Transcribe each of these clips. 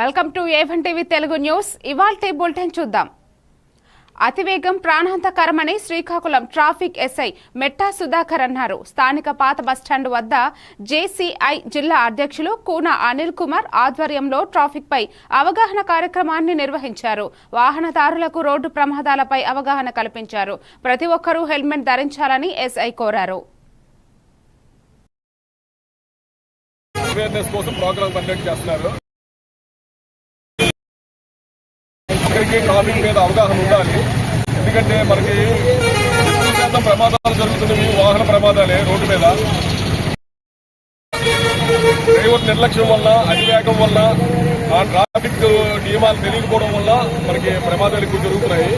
Welcome to A1 TV Telugu news. ఇవాల్టి bulletin చూద్దాం. అతివేగం ప్రాణాంతకరమని Srikakulam traffic SI మెట్టా Sudhakar అన్నారు. స్థానిక పాత బస్టాండ్ వద్ద జేసీఐ జిల్లా అధ్యక్షులు కూన అనిల్ కుమార్ ఆధ్వర్యంలో ట్రాఫిక్ పై అవగాహన కార్యక్రమాన్ని నిర్వహించారు. వాహనదారులకు రోడ్డు ప్రమాదాలపై అవగాహన కల్పించారు. ప్రతి ఒక్కరూ హెల్మెట్ ధరించాలని ఎస్ఐ కోరారు. ట్రాఫిక్ మీద అవగాహన ఉండాలి. ఎందుకంటే మనకి ప్రమాదాలు జరుగుతున్నాయి, వాహన ప్రమాదాలే రోడ్డు మీద. డ్రైవర్ నిర్లక్ష్యం వల్ల, అతివేగం వల్ల, ఆ ట్రాఫిక్ నియమాలు తెలియకపోవడం వల్ల మనకి ప్రమాదాలు ఎక్కువ జరుగుతున్నాయి.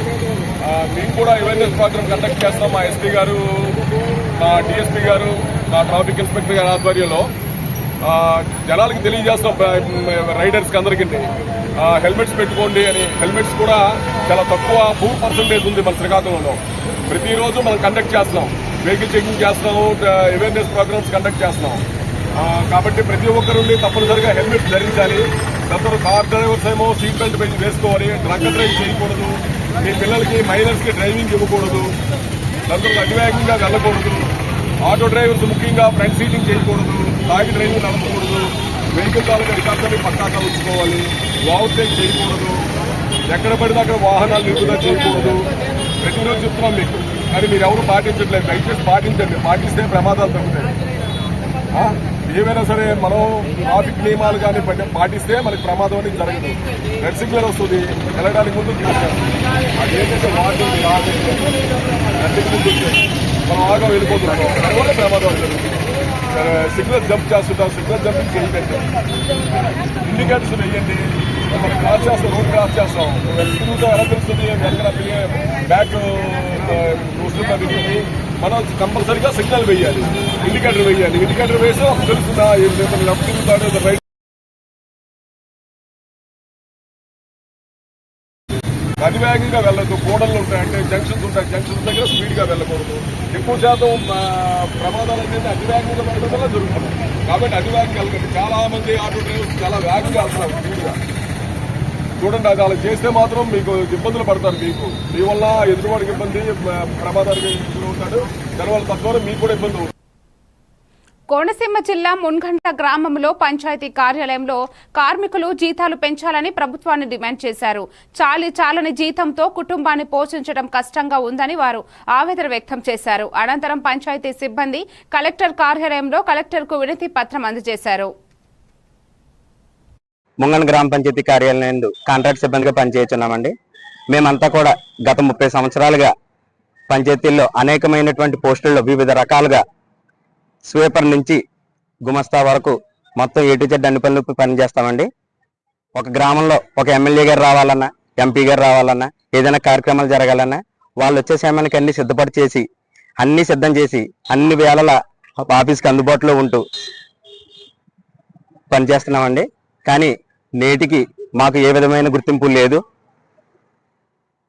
మేము కూడా అవేర్నెస్ ప్రోగ్రామ్ కండక్ట్ చేస్తాం. మా ఎస్పీ గారు, మా డిఎస్పీ గారు, మా ట్రాఫిక్ ఇన్స్పెక్టర్ గారి ఆధ్వర్యంలో జనాలకి తెలియజేస్తాం. రైడర్స్కి అందరికీ హెల్మెట్స్ పెట్టుకోండి అని. హెల్మెట్స్ కూడా చాలా తక్కువ 2% ఉంది మన శ్రీకాకుళంలో. ప్రతిరోజు మనం కండక్ట్ చేస్తున్నాం, వెహికల్ చెకింగ్ చేస్తున్నాము, అవేర్నెస్ ప్రోగ్రామ్స్ కండక్ట్ చేస్తున్నాం. కాబట్టి ప్రతి ఒక్కరు తప్పనిసరిగా హెల్మెట్స్ ధరించాలి. అందరూ కార్ డ్రైవర్స్ ఏమో సీట్ బెల్ట్ పెట్టి వేసుకోవాలి. డ్రంక్ డ్రైవ్ చేయకూడదు. మీ పిల్లలకి మైనర్స్కి డ్రైవింగ్ ఇవ్వకూడదు. అందరూ అతివేగంగా వెళ్ళకూడదు. ఆటో డ్రైవర్స్ ముఖ్యంగా ఫ్రంట్ సీటింగ్ చేయకూడదు. తాగి డ్రైవింగ్ నడపకూడదు. వెహికల్ తాలూకా రికార్డుని పక్కాగా ఉంచుకోవాలి. ఓవర్టేక్ చేయకూడదు. ఎక్కడ పడితే అక్కడ వాహనాలు నిలుపుదల చేయకూడదు. ప్రతిరోజు చెప్తున్నాం మీకు, కానీ మీరు ఎవరు పాటించట్లేదు. దయచేసి పాటించండి. పాటిస్తే ప్రమాదాలు తగ్గుతాయి. ఏవైనా సరే మనం ట్రాఫిక్ నియమాలు కానీ పాటిస్తే మనకి ప్రమాదం అనేది జరగదు. రెడ్ సిగ్నల్ వస్తుంది, వెళ్ళడానికి ముందు చూస్తాం. అది ఏంటంటే వాటి మనం ఆగా వెళ్ళిపోతున్నాం, దానివల్ల ప్రమాదాలు జరుగుతుంది. సిగ్నల్ జంప్ చేస్తుంటాం, సిగ్నల్ జంపింగ్ చేయండి. ఇండికేటర్స్ వేయండి. మనం క్రాస్ చేస్తాం, రోడ్ క్రాస్ చేస్తాం. తిరుగుతాం, ఎలా తెలుస్తుంది ఎక్కడ బ్యాక్ వస్తుంది. మనం కంపల్సరీగా సిగ్నల్ వేయాలి, ఇండికేటర్ వేయాలి. ఇండికేటర్ వేస్తే తెలుస్తుందా లెఫ్ట్ తిరుగుతాడు, రైట్. అతివేగంగా వెళ్ళదు. కూడళ్ళు ఉంటాయంటే జంక్షన్స్ ఉంటాయి, జంక్షన్స్ దగ్గర స్పీడ్గా వెళ్ళకూడదు. ఎక్కువ శాతం ప్రమాదాలు అనేది అతివేగంగా వెళ్ళడం వల్ల జరుగుతుంది. కాబట్టి అతివేగంగా వెళ్ళకండి. చాలా మంది ఆటో డ్రైవర్స్ చాలా వేగంగా వెళ్తున్నారు స్పీడ్గా. చూడండి, అది అలా చేస్తే మాత్రం మీకు ఇబ్బందులు పడతారు. మీ వల్ల ఎదురువాడికి ఇబ్బంది, ప్రమాదానికి ఉంటాడు. దానివల్ల తద్వారా మీకు కూడా ఇబ్బంది. కోనసీమ జిల్లా మున్గంట గ్రామంలో పంచాయతీ కార్యాలయంలో కార్మికులు జీతాలు పెంచాలని ప్రభుత్వాన్ని డిమాండ్ చేశారు. చాలని జీతంతో కుటుంబాన్ని పోషించడం కష్టంగా ఉందని వారు ఆవేదన వ్యక్తం చేశారు. అనంతరం పంచాయతీ సిబ్బంది కలెక్టర్ కార్యాలయంలో కలెక్టర్కు వినతి పత్రం అందజేశారు. ముంగన్ గ్రామ పంచాయతీ కార్యాలయం కాంట్రాక్ట్ సిబ్బందిగా పనిచేస్తున్నామండి. మేమంతా కూడా గత 30 సంవత్సరాలుగా పంచాయతీల్లో అనేకమైనటువంటి పోస్టుల్లో వివిధ రకాలుగా స్వీపర్ నుంచి గుమస్తా వరకు మొత్తం ఏటు చెడ్డ అన్ని పనులు పనిచేస్తామండి. ఒక గ్రామంలో ఒక ఎమ్మెల్యే గారు రావాలన్నా, ఎంపీ గారు రావాలన్నా, ఏదైనా కార్యక్రమాలు జరగాలన్నా వాళ్ళు వచ్చే సమయానికి అన్ని సిద్ధం చేసి అన్ని వేళల ఆఫీస్కి అందుబాటులో ఉంటూ పనిచేస్తున్నామండి. కానీ నేటికి మాకు ఏ విధమైన గుర్తింపు లేదు.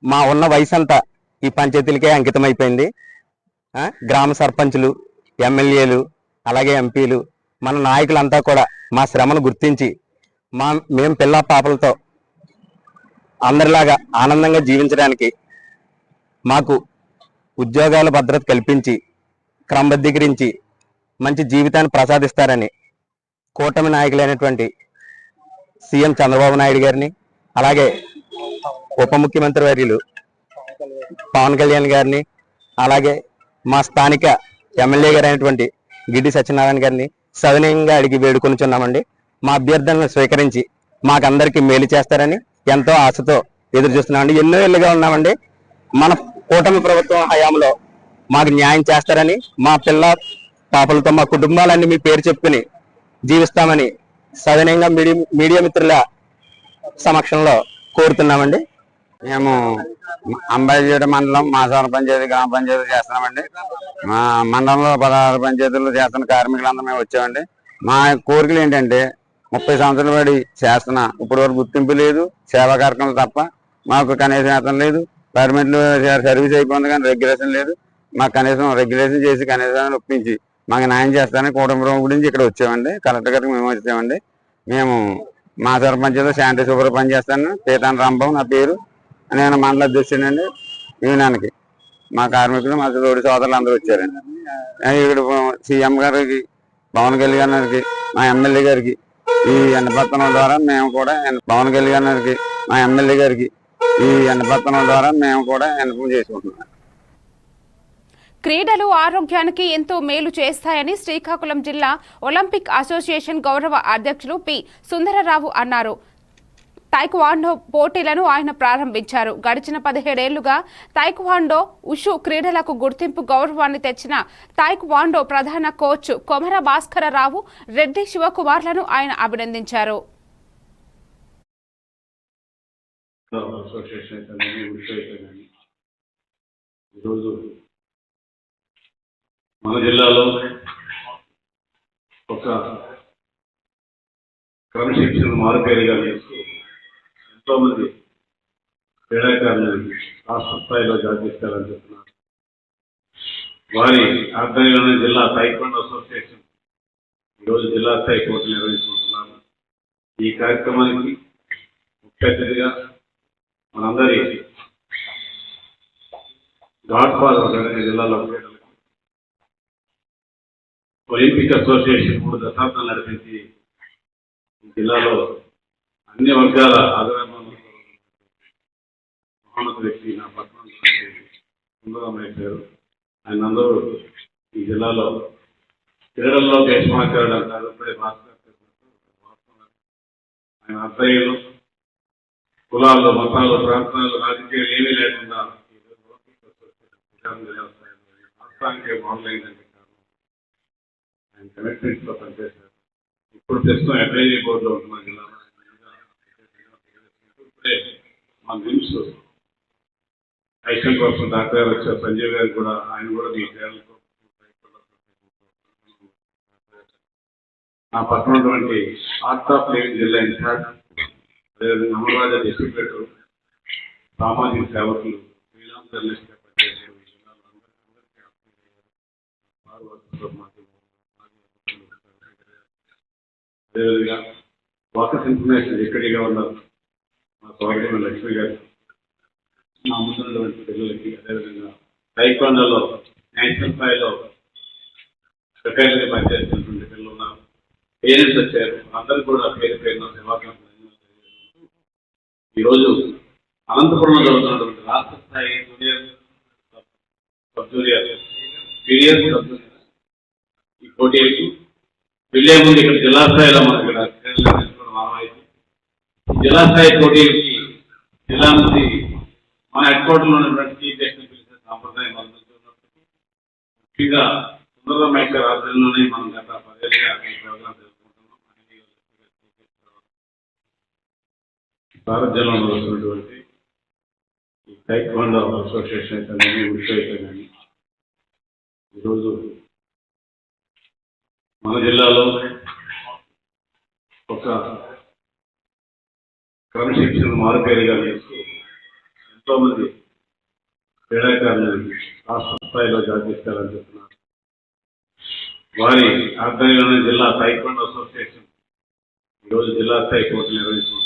మా ఉన్న వయసు అంతా ఈ పంచాయతీలకే అంకితం అయిపోయింది. గ్రామ సర్పంచులు, ఎమ్మెల్యేలు, అలాగే ఎంపీలు, మన నాయకులంతా కూడా మా శ్రమను గుర్తించి మేము పిల్ల పాపలతో అందరిలాగా ఆనందంగా జీవించడానికి మాకు ఉద్యోగాల భద్రత కల్పించి క్రమబద్ధీకరించి మంచి జీవితాన్ని ప్రసాదిస్తారని కూటమి నాయకులైనటువంటి సీఎం చంద్రబాబు నాయుడు గారిని, అలాగే ఉప ముఖ్యమంత్రి వర్యులు పవన్ కళ్యాణ్ గారిని, అలాగే మా స్థానిక ఎమ్మెల్యే గారు అయినటువంటి గిడ్డి సత్యనారాయణ గారిని సవినయంగా అడిగి వేడుకొనిచున్నామండి. మా అభ్యర్థనను స్వీకరించి మాకందరికీ మేలు చేస్తారని ఎంతో ఆశతో ఎదురు చూస్తున్నామండి. ఎన్నో ఏళ్ళుగా ఉన్నామండి. మన కూటమి ప్రభుత్వం హయాంలో మాకు న్యాయం చేస్తారని, మా పిల్ల పాపలతో మా కుటుంబాలన్నీ మీ పేరు చెప్పుకుని జీవిస్తామని సవినయంగా మీడియా మిత్రుల సమక్షంలో కోరుతున్నామండి. మేము అంబాజీడ మండలం మాసవరం పంచాయతీ గ్రామ పంచాయతీ చేస్తున్నామండి. మా మండలంలో 16 పంచాయతీలు చేస్తున్న కార్మికులందరూ మేము వచ్చామండి. మా కోరికలు ఏంటంటే 30 సంవత్సరాల బడి చేస్తున్నా ఇప్పటి వరకు గుర్తింపు లేదు. సేవా కార్యక్రమాలు తప్ప మాకు కనీసం వేతనం లేదు. పర్మిట్లు సర్వీస్ అయిపోయింది కానీ రెగ్యులేషన్ లేదు. మాకు కనీసం రెగ్యులేషన్ చేసి కనీసం ఒప్పించి మాకు న్యాయం చేస్తారని కుటుంబం గురించి ఇక్కడ వచ్చామండి. కలెక్టర్ గారికి మేము వచ్చామండి. మేము మా సర్పంచ్లో శాంతి సూపర్ పనిచేస్తాను. పీతాన్ రాంబాబు నా పేరు. నేను మండల అధ్యక్షుడండి యూనియన్కి. మా కార్మికులు మా తోటి సోదరులు అందరూ వచ్చారండి. ఇక్కడ సీఎం గారికి, పవన్ కళ్యాణ్ గారికి, మా ఎమ్మెల్యే గారికి ఈ ఎండపత్తనం ద్వారా మేము కూడా పవన్ కళ్యాణ్ గారికి, మా ఎమ్మెల్యే గారికి ఈ ఎండపత్తనం ద్వారా మేము కూడా ఎన్నికలు చేసుకుంటున్నాం. క్రీడలు ఆరోగ్యానికి ఎంతో మేలు చేస్తాయని శ్రీకాకుళం జిల్లా ఒలింపిక్ అసోసియేషన్ గౌరవ అధ్యక్షులు పి సుందరరావు అన్నారు. తైక్వాండో పోటీలను ఆయన ప్రారంభించారు. గడిచిన 17 ఏళ్లుగా తైక్వాండో, ఉషు క్రీడలకు గుర్తింపు గౌరవాన్ని తెచ్చిన తైక్వాండో ప్రధాన కోచ్ కొమర భాస్కరరావు, రెడ్డి శివకుమార్లను ఆయన అభినందించారు. మన జిల్లాలో ఒక క్రమశిక్షణ మారుపేరుగా చేస్తూ ఎంతో మంది క్రీడాకారులను రాష్ట్ర స్థాయిలో జాతీయస్థాయిని చెప్తున్నారు. వారి ఆధ్వర్యంలోనే జిల్లా తైక్వాండో అసోసియేషన్ ఈరోజు జిల్లా స్థాయి పోటీలు నిర్వహించుకుంటున్నారు. ఈ కార్యక్రమానికి ముఖ్య అతిథిగా మనందరి గాడ్ ఫాదర్ జిల్లాలో ఒలింపిక్ అసోసియేషన్ 3 దశాబ్దాలు నడిపించి జిల్లాలో అన్ని వర్గాల ఆదరణ మహోన్నత వ్యక్తి నా పట్టణం సుందరమయ్య గారు. ఆయన అందరూ ఈ జిల్లాలో క్రీడల్లో దేశమాచారుడు అంటారు. ఇప్పుడే ఆయన అధ్యయనం కులాలు, మతాలు, ప్రాంతాలు, రాజకీయాలు ఏమీ లేకుండా రాష్ట్రానికి మొదలైందంటే ఆయన కమిట్మెంట్స్లో పనిచేశారు. ఇప్పుడు ప్రస్తుతం అడ్వైజరీ బోర్డులో ఉంటున్న జిల్లాలో ఇప్పుడే మా నిమ్స్ ఐషన్ కోసం డాక్టర్ గారు వచ్చారు. సంజయ్ గారు కూడా, ఆయన కూడా మీ క్రీడలతో నా పక్కన ఉన్నటువంటి ఆర్ట్ ఆఫ్ లివింగ్ జిల్లా ఇన్ఛార్జ్, అదేవిధంగా అమర్రాజా డిస్ట్రిబ్యూటర్, సామాజిక సేవకులు, శ్రీరామ్ జర్నలిస్ట్గా పనిచేశారు. ఈ జిల్లాలో అదేవిధంగా వాకస్ ఇన్ఫర్మేషన్ ఎక్కడిగా ఉన్నారు మా సోదరుడు లక్ష్మి గారు, మా ముందున్నటువంటి పిల్లలకి, అదేవిధంగా తైక్వాండోలో నేషనల్ స్థాయిలో సెక్రటరీగా పనిచేస్తున్నటువంటి పిల్లలు ఉన్నారు. పేరెంట్స్ వచ్చారు. అందరూ కూడా పేరు పేరున సేవాకాలం. ఈరోజు అనంతపురంలో జరుగుతున్నటువంటి రాష్ట్ర స్థాయి junior, sub junior, senior, sub junior ఈ పోటీలకు వెళ్ళే ముందు ఇక్కడ జిల్లా స్థాయిలో మనకి జిల్లా స్థాయి పోటీలకి జిల్లా నుంచి మన హెడ్ క్వార్టర్లో ఉన్నటువంటి చీఫ్ గెస్ట్ పిలిచే సాంప్రదాయం అందుతున్నప్పటికీ ముఖ్యంగా సుందరమయ్య గారి ఆధ్వర్యంలోనే మనం గత 10 ఏళ్ళుగా ఈ ప్రోగ్రాం జరుపుకుంటున్నాం. భారతదేశంలో వస్తున్నటువంటి ఈ తైక్వాండో అసోసియేషన్ కానీ ఉషు కానీ ఈరోజు మన జిల్లాలో ఒక క్రమశిక్షణ మారుపేరుగా చేస్తూ ఎంతో మంది క్రీడాకారులను రాష్ట్ర స్థాయిలో జాతీయస్థాయిని చెప్తున్నారు. వారి ఆధ్వర్యంలోనే జిల్లా తైక్వాండో అసోసియేషన్ ఈరోజు జిల్లా స్థాయి పోటీలు నిర్వహించుకుంటున్నారు.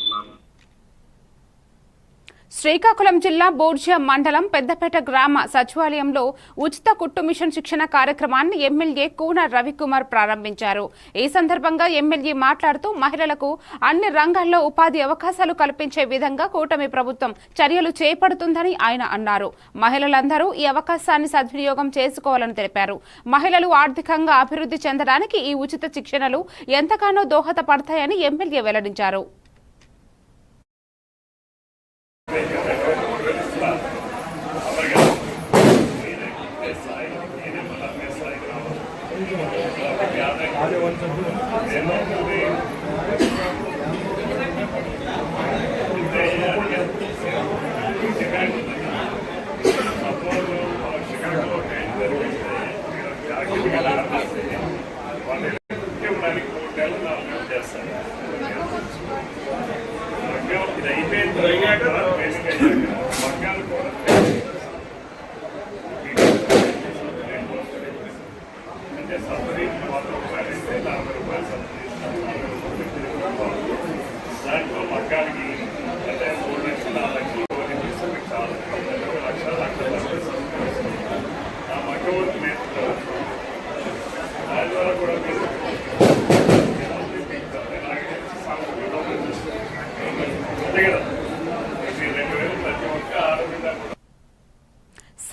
శ్రీకాకుళం జిల్లా బోర్జా మండలం పెద్దపేట గ్రామ సచివాలయంలో ఉచిత కుట్టు మిషన్ శిక్షణ కార్యక్రమాన్ని ఎమ్మెల్యే కూన రవికుమార్ ప్రారంభించారు. ఈ సందర్భంగా ఎమ్మెల్యే మాట్లాడుతూ మహిళలకు అన్ని రంగాల్లో ఉపాధి అవకాశాలు కల్పించే విధంగా కూటమి ప్రభుత్వం చర్యలు చేపడుతుందని ఆయన అన్నారు. మహిళలందరూ ఈ అవకాశాన్ని సద్వినియోగం చేసుకోవాలని తెలిపారు. మహిళలు ఆర్థికంగా అభివృద్ధి చెందడానికి ఈ ఉచిత శిక్షణలు ఎంతగానో దోహదపడతాయని ఎమ్మెల్యే వెల్లడించారు.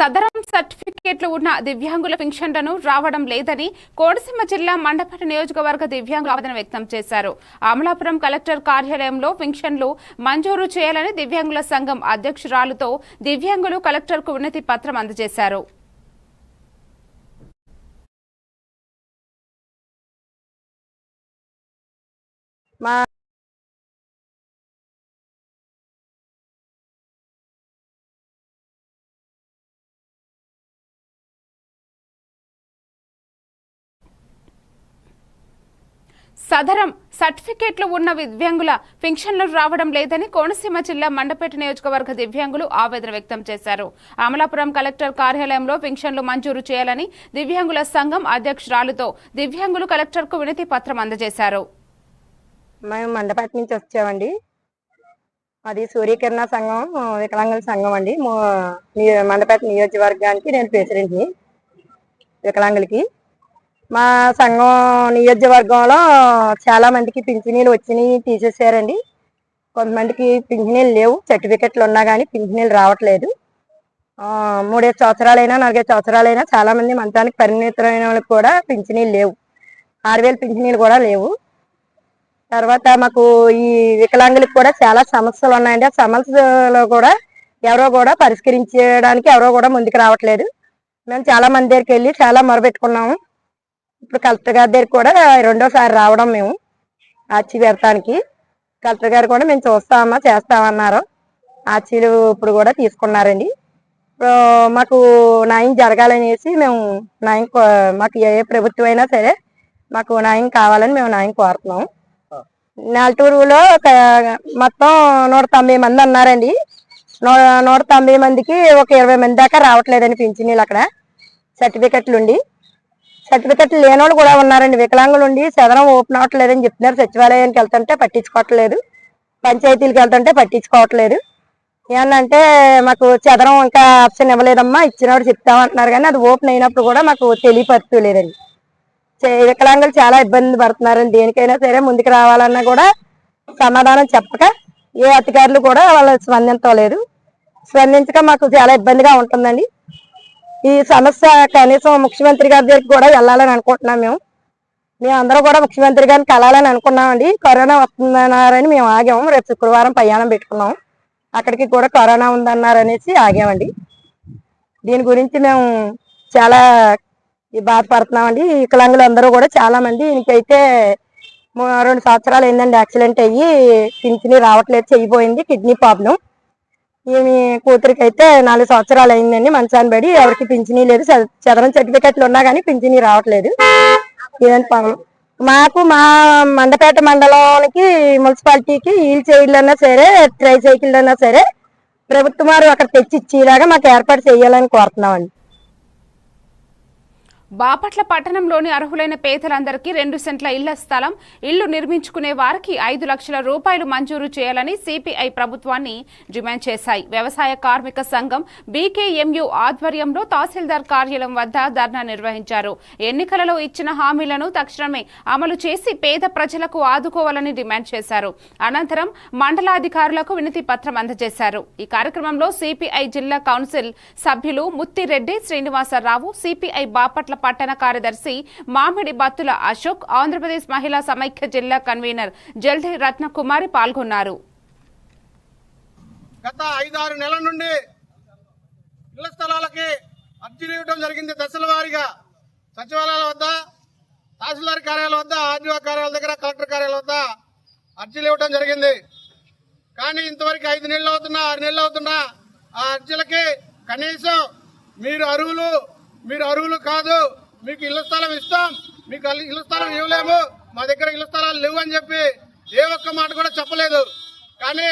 సదరం సర్టిఫికేట్లు ఉన్న దివ్యాంగుల పింఛన్లను రావడం లేదని కోనసీమ జిల్లా మండపేట నియోజకవర్గ దివ్యాంగులు ఆవేదన వ్యక్తం చేశారు. అమలాపురం కలెక్టర్ కార్యాలయంలో పింఛన్లు మంజూరు చేయాలని దివ్యాంగుల సంఘం అధ్యక్షురాలుతో దివ్యాంగులు కలెక్టర్కు వినతి పత్రం అందజేశారు. సదరం సర్టిఫికేట్లు ఉన్న దివ్యాంగుల పింఛన్లు రావడం లేదని కోనసీమ జిల్లా మండపేట నియోజకవర్గ దివ్యాంగులు ఆవేదన వ్యక్తం చేశారు. అమలాపురం కలెక్టర్ కార్యాలయంలో పింఛన్లు మంజూరు చేయాలని దివ్యాంగుల సంఘం అధ్యక్షురాలుతో దివ్యాంగులు కలెక్టర్కు వినతి పత్రం అందజేశారు. మేము మండపేట నుంచి వచ్చామండి. అది సూర్యకిరణ సంఘం వికలాంగుల సంఘం అండి. మండపేట నియోజకవర్గానికి నేను ప్రెసిడెంట్ని వికలాంగులకి. మా సంఘం నియోజకవర్గంలో చాలా మందికి పింఛనీలు వచ్చినాయి, తీసేసారండి. కొంతమందికి పింఛనీలు లేవు, సర్టిఫికెట్లు ఉన్నా కానీ పింఛనీలు రావట్లేదు. 3-5 సంవత్సరాలైనా 4-5 సంవత్సరాలైనా చాలా మంది మంచానికి పరిమితమైన వాళ్ళకి కూడా పింఛనీలు లేవు. 6000 పింఛనీలు కూడా లేవు. తర్వాత మాకు ఈ వికలాంగులకు కూడా చాలా సమస్యలు ఉన్నాయండి. ఆ సమస్యలో కూడా ఎవరో కూడా పరిష్కరించడానికి ఎవరో కూడా ముందుకు రావట్లేదు. మేము చాలా మంది దగ్గరికి వెళ్ళి చాలా మొరబెట్టుకున్నాము. ఇప్పుడు కలెక్టర్ గారి దగ్గర కూడా 2వ సారి రావడం మేము ఆర్చీ పెడతానికి. కలెక్టర్ గారు కూడా మేము చూస్తామా చేస్తామన్నారు. ఆర్చీలు ఇప్పుడు కూడా తీసుకున్నారండి. ఇప్పుడు మాకు న్యాయం జరగాలనేసి మేము మాకు ఏ ప్రభుత్వం అయినా సరే మాకు న్యాయం కావాలని మేము న్యాయం కోరుతున్నాం. నెలటూరులో మొత్తం 190 మంది ఉన్నారండి. 190 మందికి ఒక 20 మంది దాకా రావట్లేదండి పింఛనీలు. అక్కడ సర్టిఫికెట్లు లేని వాళ్ళు కూడా ఉన్నారండి. వికలాంగులు ఉండి సదరం ఓపెన్ అవ్వట్లేదని చెప్తున్నారు. సచివాలయానికి వెళ్తుంటే పట్టించుకోవట్లేదు, పంచాయతీలకు వెళ్తుంటే పట్టించుకోవట్లేదు. ఏమన్నంటే మాకు చదరం ఇంకా ఆప్షన్ ఇవ్వలేదమ్మా, ఇచ్చినప్పుడు చెప్తామంటున్నారు కానీ అది ఓపెన్ అయినప్పుడు కూడా మాకు తెలియపరచలేదండి. వికలాంగులు చాలా ఇబ్బంది పడుతున్నారండి. దేనికైనా సరే ముందుకు రావాలన్నా కూడా సమాధానం చెప్పక ఏ అధికారులు కూడా వాళ్ళు స్పందించక మాకు చాలా ఇబ్బందిగా ఉంటుందండి. ఈ సమస్య కనీసం ముఖ్యమంత్రి గారి దగ్గరికి కూడా వెళ్ళాలని అనుకుంటున్నాం. మేమందరూ కూడా ముఖ్యమంత్రి గారిని కలాలని అనుకున్నామండి. కరోనా వస్తుందన్నారని మేము ఆగాము. రేపు శుక్రవారం ప్రయాణం పెట్టుకున్నాం. అక్కడికి కూడా కరోనా ఉందన్నారనేసి ఆగామండి. దీని గురించి మేము చాలా బాధపడుతున్నామండి. వికలాంగులు అందరూ కూడా చాలా మంది ఇంకైతే 2 సంవత్సరాలు అయిందండి యాక్సిడెంట్ అయ్యి పింఛనీ రావట్లేదు, చెయ్యిపోయింది, కిడ్నీ ప్రాబ్లం. ఈమె కూతురికి అయితే 4 సంవత్సరాలు అయిందండి మంచాన్ని పడి. ఎవరికి పింఛనీ లేదు, చదరం సర్టిఫికెట్లు ఉన్నా కానీ పింఛనీ రావట్లేదు. ఇదేంటి ప్రాబ్లం మాకు. మా మండపేట మండలానికి మున్సిపాలిటీకి వీల్ చైర్లు అన్నా సరే, ట్రై సైకిల్ అన్నా సరే ప్రభుత్వం వారు అక్కడ తెచ్చి ఇచ్చేలాగా మాకు ఏర్పాటు చేయాలని కోరుతున్నామండి. బాపట్ల పట్టణంలోని అర్హులైన పేదలందరికీ 2 సెంట్ల ఇళ్ల స్థలం, ఇళ్లు నిర్మించుకునే వారికి 5 లక్షల రూపాయలు మంజూరు చేయాలని సిపిఐ ప్రభుత్వాన్ని డిమాండ్ చేశాయి. వ్యవసాయ కార్మిక సంఘం బీకేఎంయు ఆధ్వర్యంలో తహసీల్దార్ కార్యాలయం వద్ద ధర్నా నిర్వహించారు. ఎన్నికలలో ఇచ్చిన హామీలను తక్షణమే అమలు చేసి పేద ప్రజలకు ఆదుకోవాలని డిమాండ్ చేశారు. అనంతరం మండలాధికారులకు వినతి పత్రం అందజేశారు. ఈ కార్యక్రమంలో సిపిఐ జిల్లా కౌన్సిల్ సభ్యులు ముత్తిరెడ్డి శ్రీనివాసరావు, సిపిఐ బాపట్ల పట్టణ కార్యదర్శి మామిడి బత్తుల అశోక్, ఆంధ్రప్రదేశ్ మహిళా సమైక్య జిల్లా కన్వీనర్ జల్ది రత్నకుమారి పాల్గొన్నారు. గత 5-6 నెలల నుండి ఇళ్ల స్థలాలకి అర్జీలు ఇవ్వడం జరిగింది. దశల వారీగా సచివాలయాల వద్ద, తహసీల్దార్ కార్యాలయాల వద్ద, ఆర్డీఓ కార్యాలయాల దగ్గర, కలెక్టర్ కార్యాలయాల వద్ద అర్జీలు ఇవ్వడం జరిగింది. కానీ ఇంతవరకు 5 నెలలు అవుతున్నా, 6 నెలలు అవుతున్నా ఆ అర్జీలకి కనీసం మీరు అర్హులు కాదు, మీకు ఇళ్ల స్థలం ఇస్తాం, మీకు ఇళ్ల స్థలం ఇవ్వలేము, మా దగ్గర ఇళ్ల స్థలాలు లేవు అని చెప్పి ఏ ఒక్క మాట కూడా చెప్పలేదు. కానీ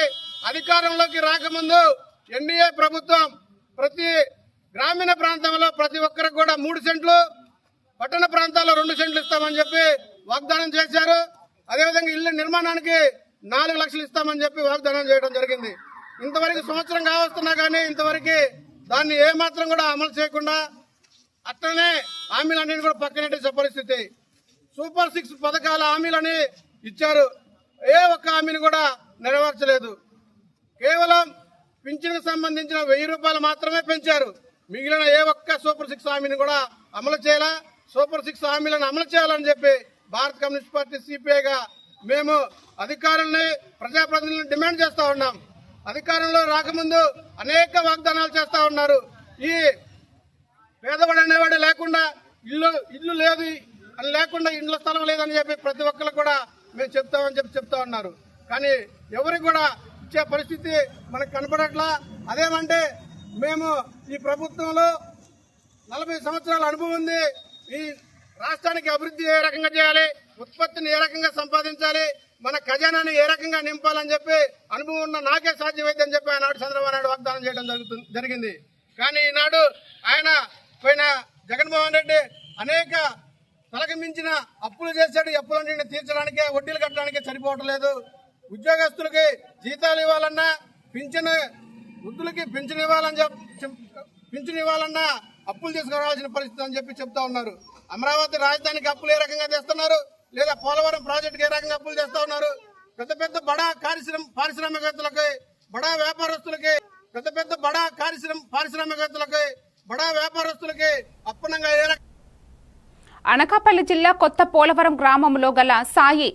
అధికారంలోకి రాకముందు ఎన్డీఏ ప్రభుత్వం ప్రతి గ్రామీణ ప్రాంతంలో ప్రతి ఒక్కరికి కూడా 3 సెంట్లు, పట్టణ ప్రాంతాల్లో 2 సెంట్లు ఇస్తామని చెప్పి వాగ్దానం చేశారు. అదేవిధంగా ఇళ్ల నిర్మాణానికి 4 లక్షలు ఇస్తామని చెప్పి వాగ్దానం చేయడం జరిగింది. ఇంతవరకు సంవత్సరం కావస్తున్నా కానీ ఇంతవరకు దాన్ని ఏమాత్రం కూడా అమలు చేయకుండా అట్లనే హామీలన్నీ కూడా పక్కనట్టే పరిస్థితి. సూపర్ 6 పథకాల హామీలని ఇచ్చారు, ఏ ఒక్క హామీని కూడా నెరవేర్చలేదు. కేవలం పింఛన్కు సంబంధించిన 1000 రూపాయలు మాత్రమే పెంచారు. మిగిలిన ఏ ఒక్క సూపర్ 6 హామీని కూడా అమలు చేయాలా. సూపర్ 6 హామీలను అమలు చేయాలని చెప్పి భారత కమ్యూనిస్ట్ పార్టీ సిపిఐగా మేము అధికారుల్ని ప్రజాప్రతినిధులను డిమాండ్ చేస్తా ఉన్నాం. అధికారంలో రాకముందు అనేక వాగ్దానాలు చేస్తా ఉన్నారు. ఈ పేదవాడు అనేవాడు లేకుండా ఇల్లు లేదు అని లేకుండా ఇండ్ల స్థలం లేదని చెప్పి ప్రతి ఒక్కరు కూడా మేము చెప్తామని చెప్పి చెప్తా ఉన్నారు. కానీ ఎవరికి కూడా ఇచ్చే పరిస్థితి మనకు కనపడట్లా. అదేమంటే మేము ఈ ప్రభుత్వంలో 40 సంవత్సరాల అనుభవం ఉంది. ఈ రాష్ట్రానికి అభివృద్ధి ఏ రకంగా చేయాలి, ఉత్పత్తిని ఏ రకంగా సంపాదించాలి, మన ఖజానాని ఏ రకంగా నింపాలని చెప్పి అనుభవం ఉన్న నాకే సాధ్యమైందని చెప్పి ఆనాడు చంద్రబాబు నాయుడు వాగ్దానం చేయడం జరిగింది. కానీ ఈనాడు ఆయన పోయిన జగన్మోహన్ రెడ్డి అనేక తలకు మించిన అప్పులు చేశాడు. అప్పులన్నింటినీ తీర్చడానికే, వడ్డీలు కట్టడానికే సరిపోవటం లేదు. ఉద్యోగస్తులకి జీతాలు ఇవ్వాలన్నా, వృద్ధులకి పింఛన్ ఇవ్వాలన్నా అప్పులు తీసుకురావాల్సిన పరిస్థితి అని చెప్పి చెప్తా ఉన్నారు. అమరావతి రాజధానికి అప్పులు ఏ రకంగా తెస్తున్నారు, లేదా పోలవరం ప్రాజెక్టుకి ఏ రకంగా అప్పులు చేస్తా ఉన్నారు. పెద్ద పెద్ద బడా పారిశ్రామికవేత్తలకి, బడా వ్యాపారస్తులకి, బడా వ్యాపారస్తులకి అప్పనంగా ఏ రకంగా. అనకాపల్లి జిల్లా కొత్త పోలవరం గ్రామంలో గల Sai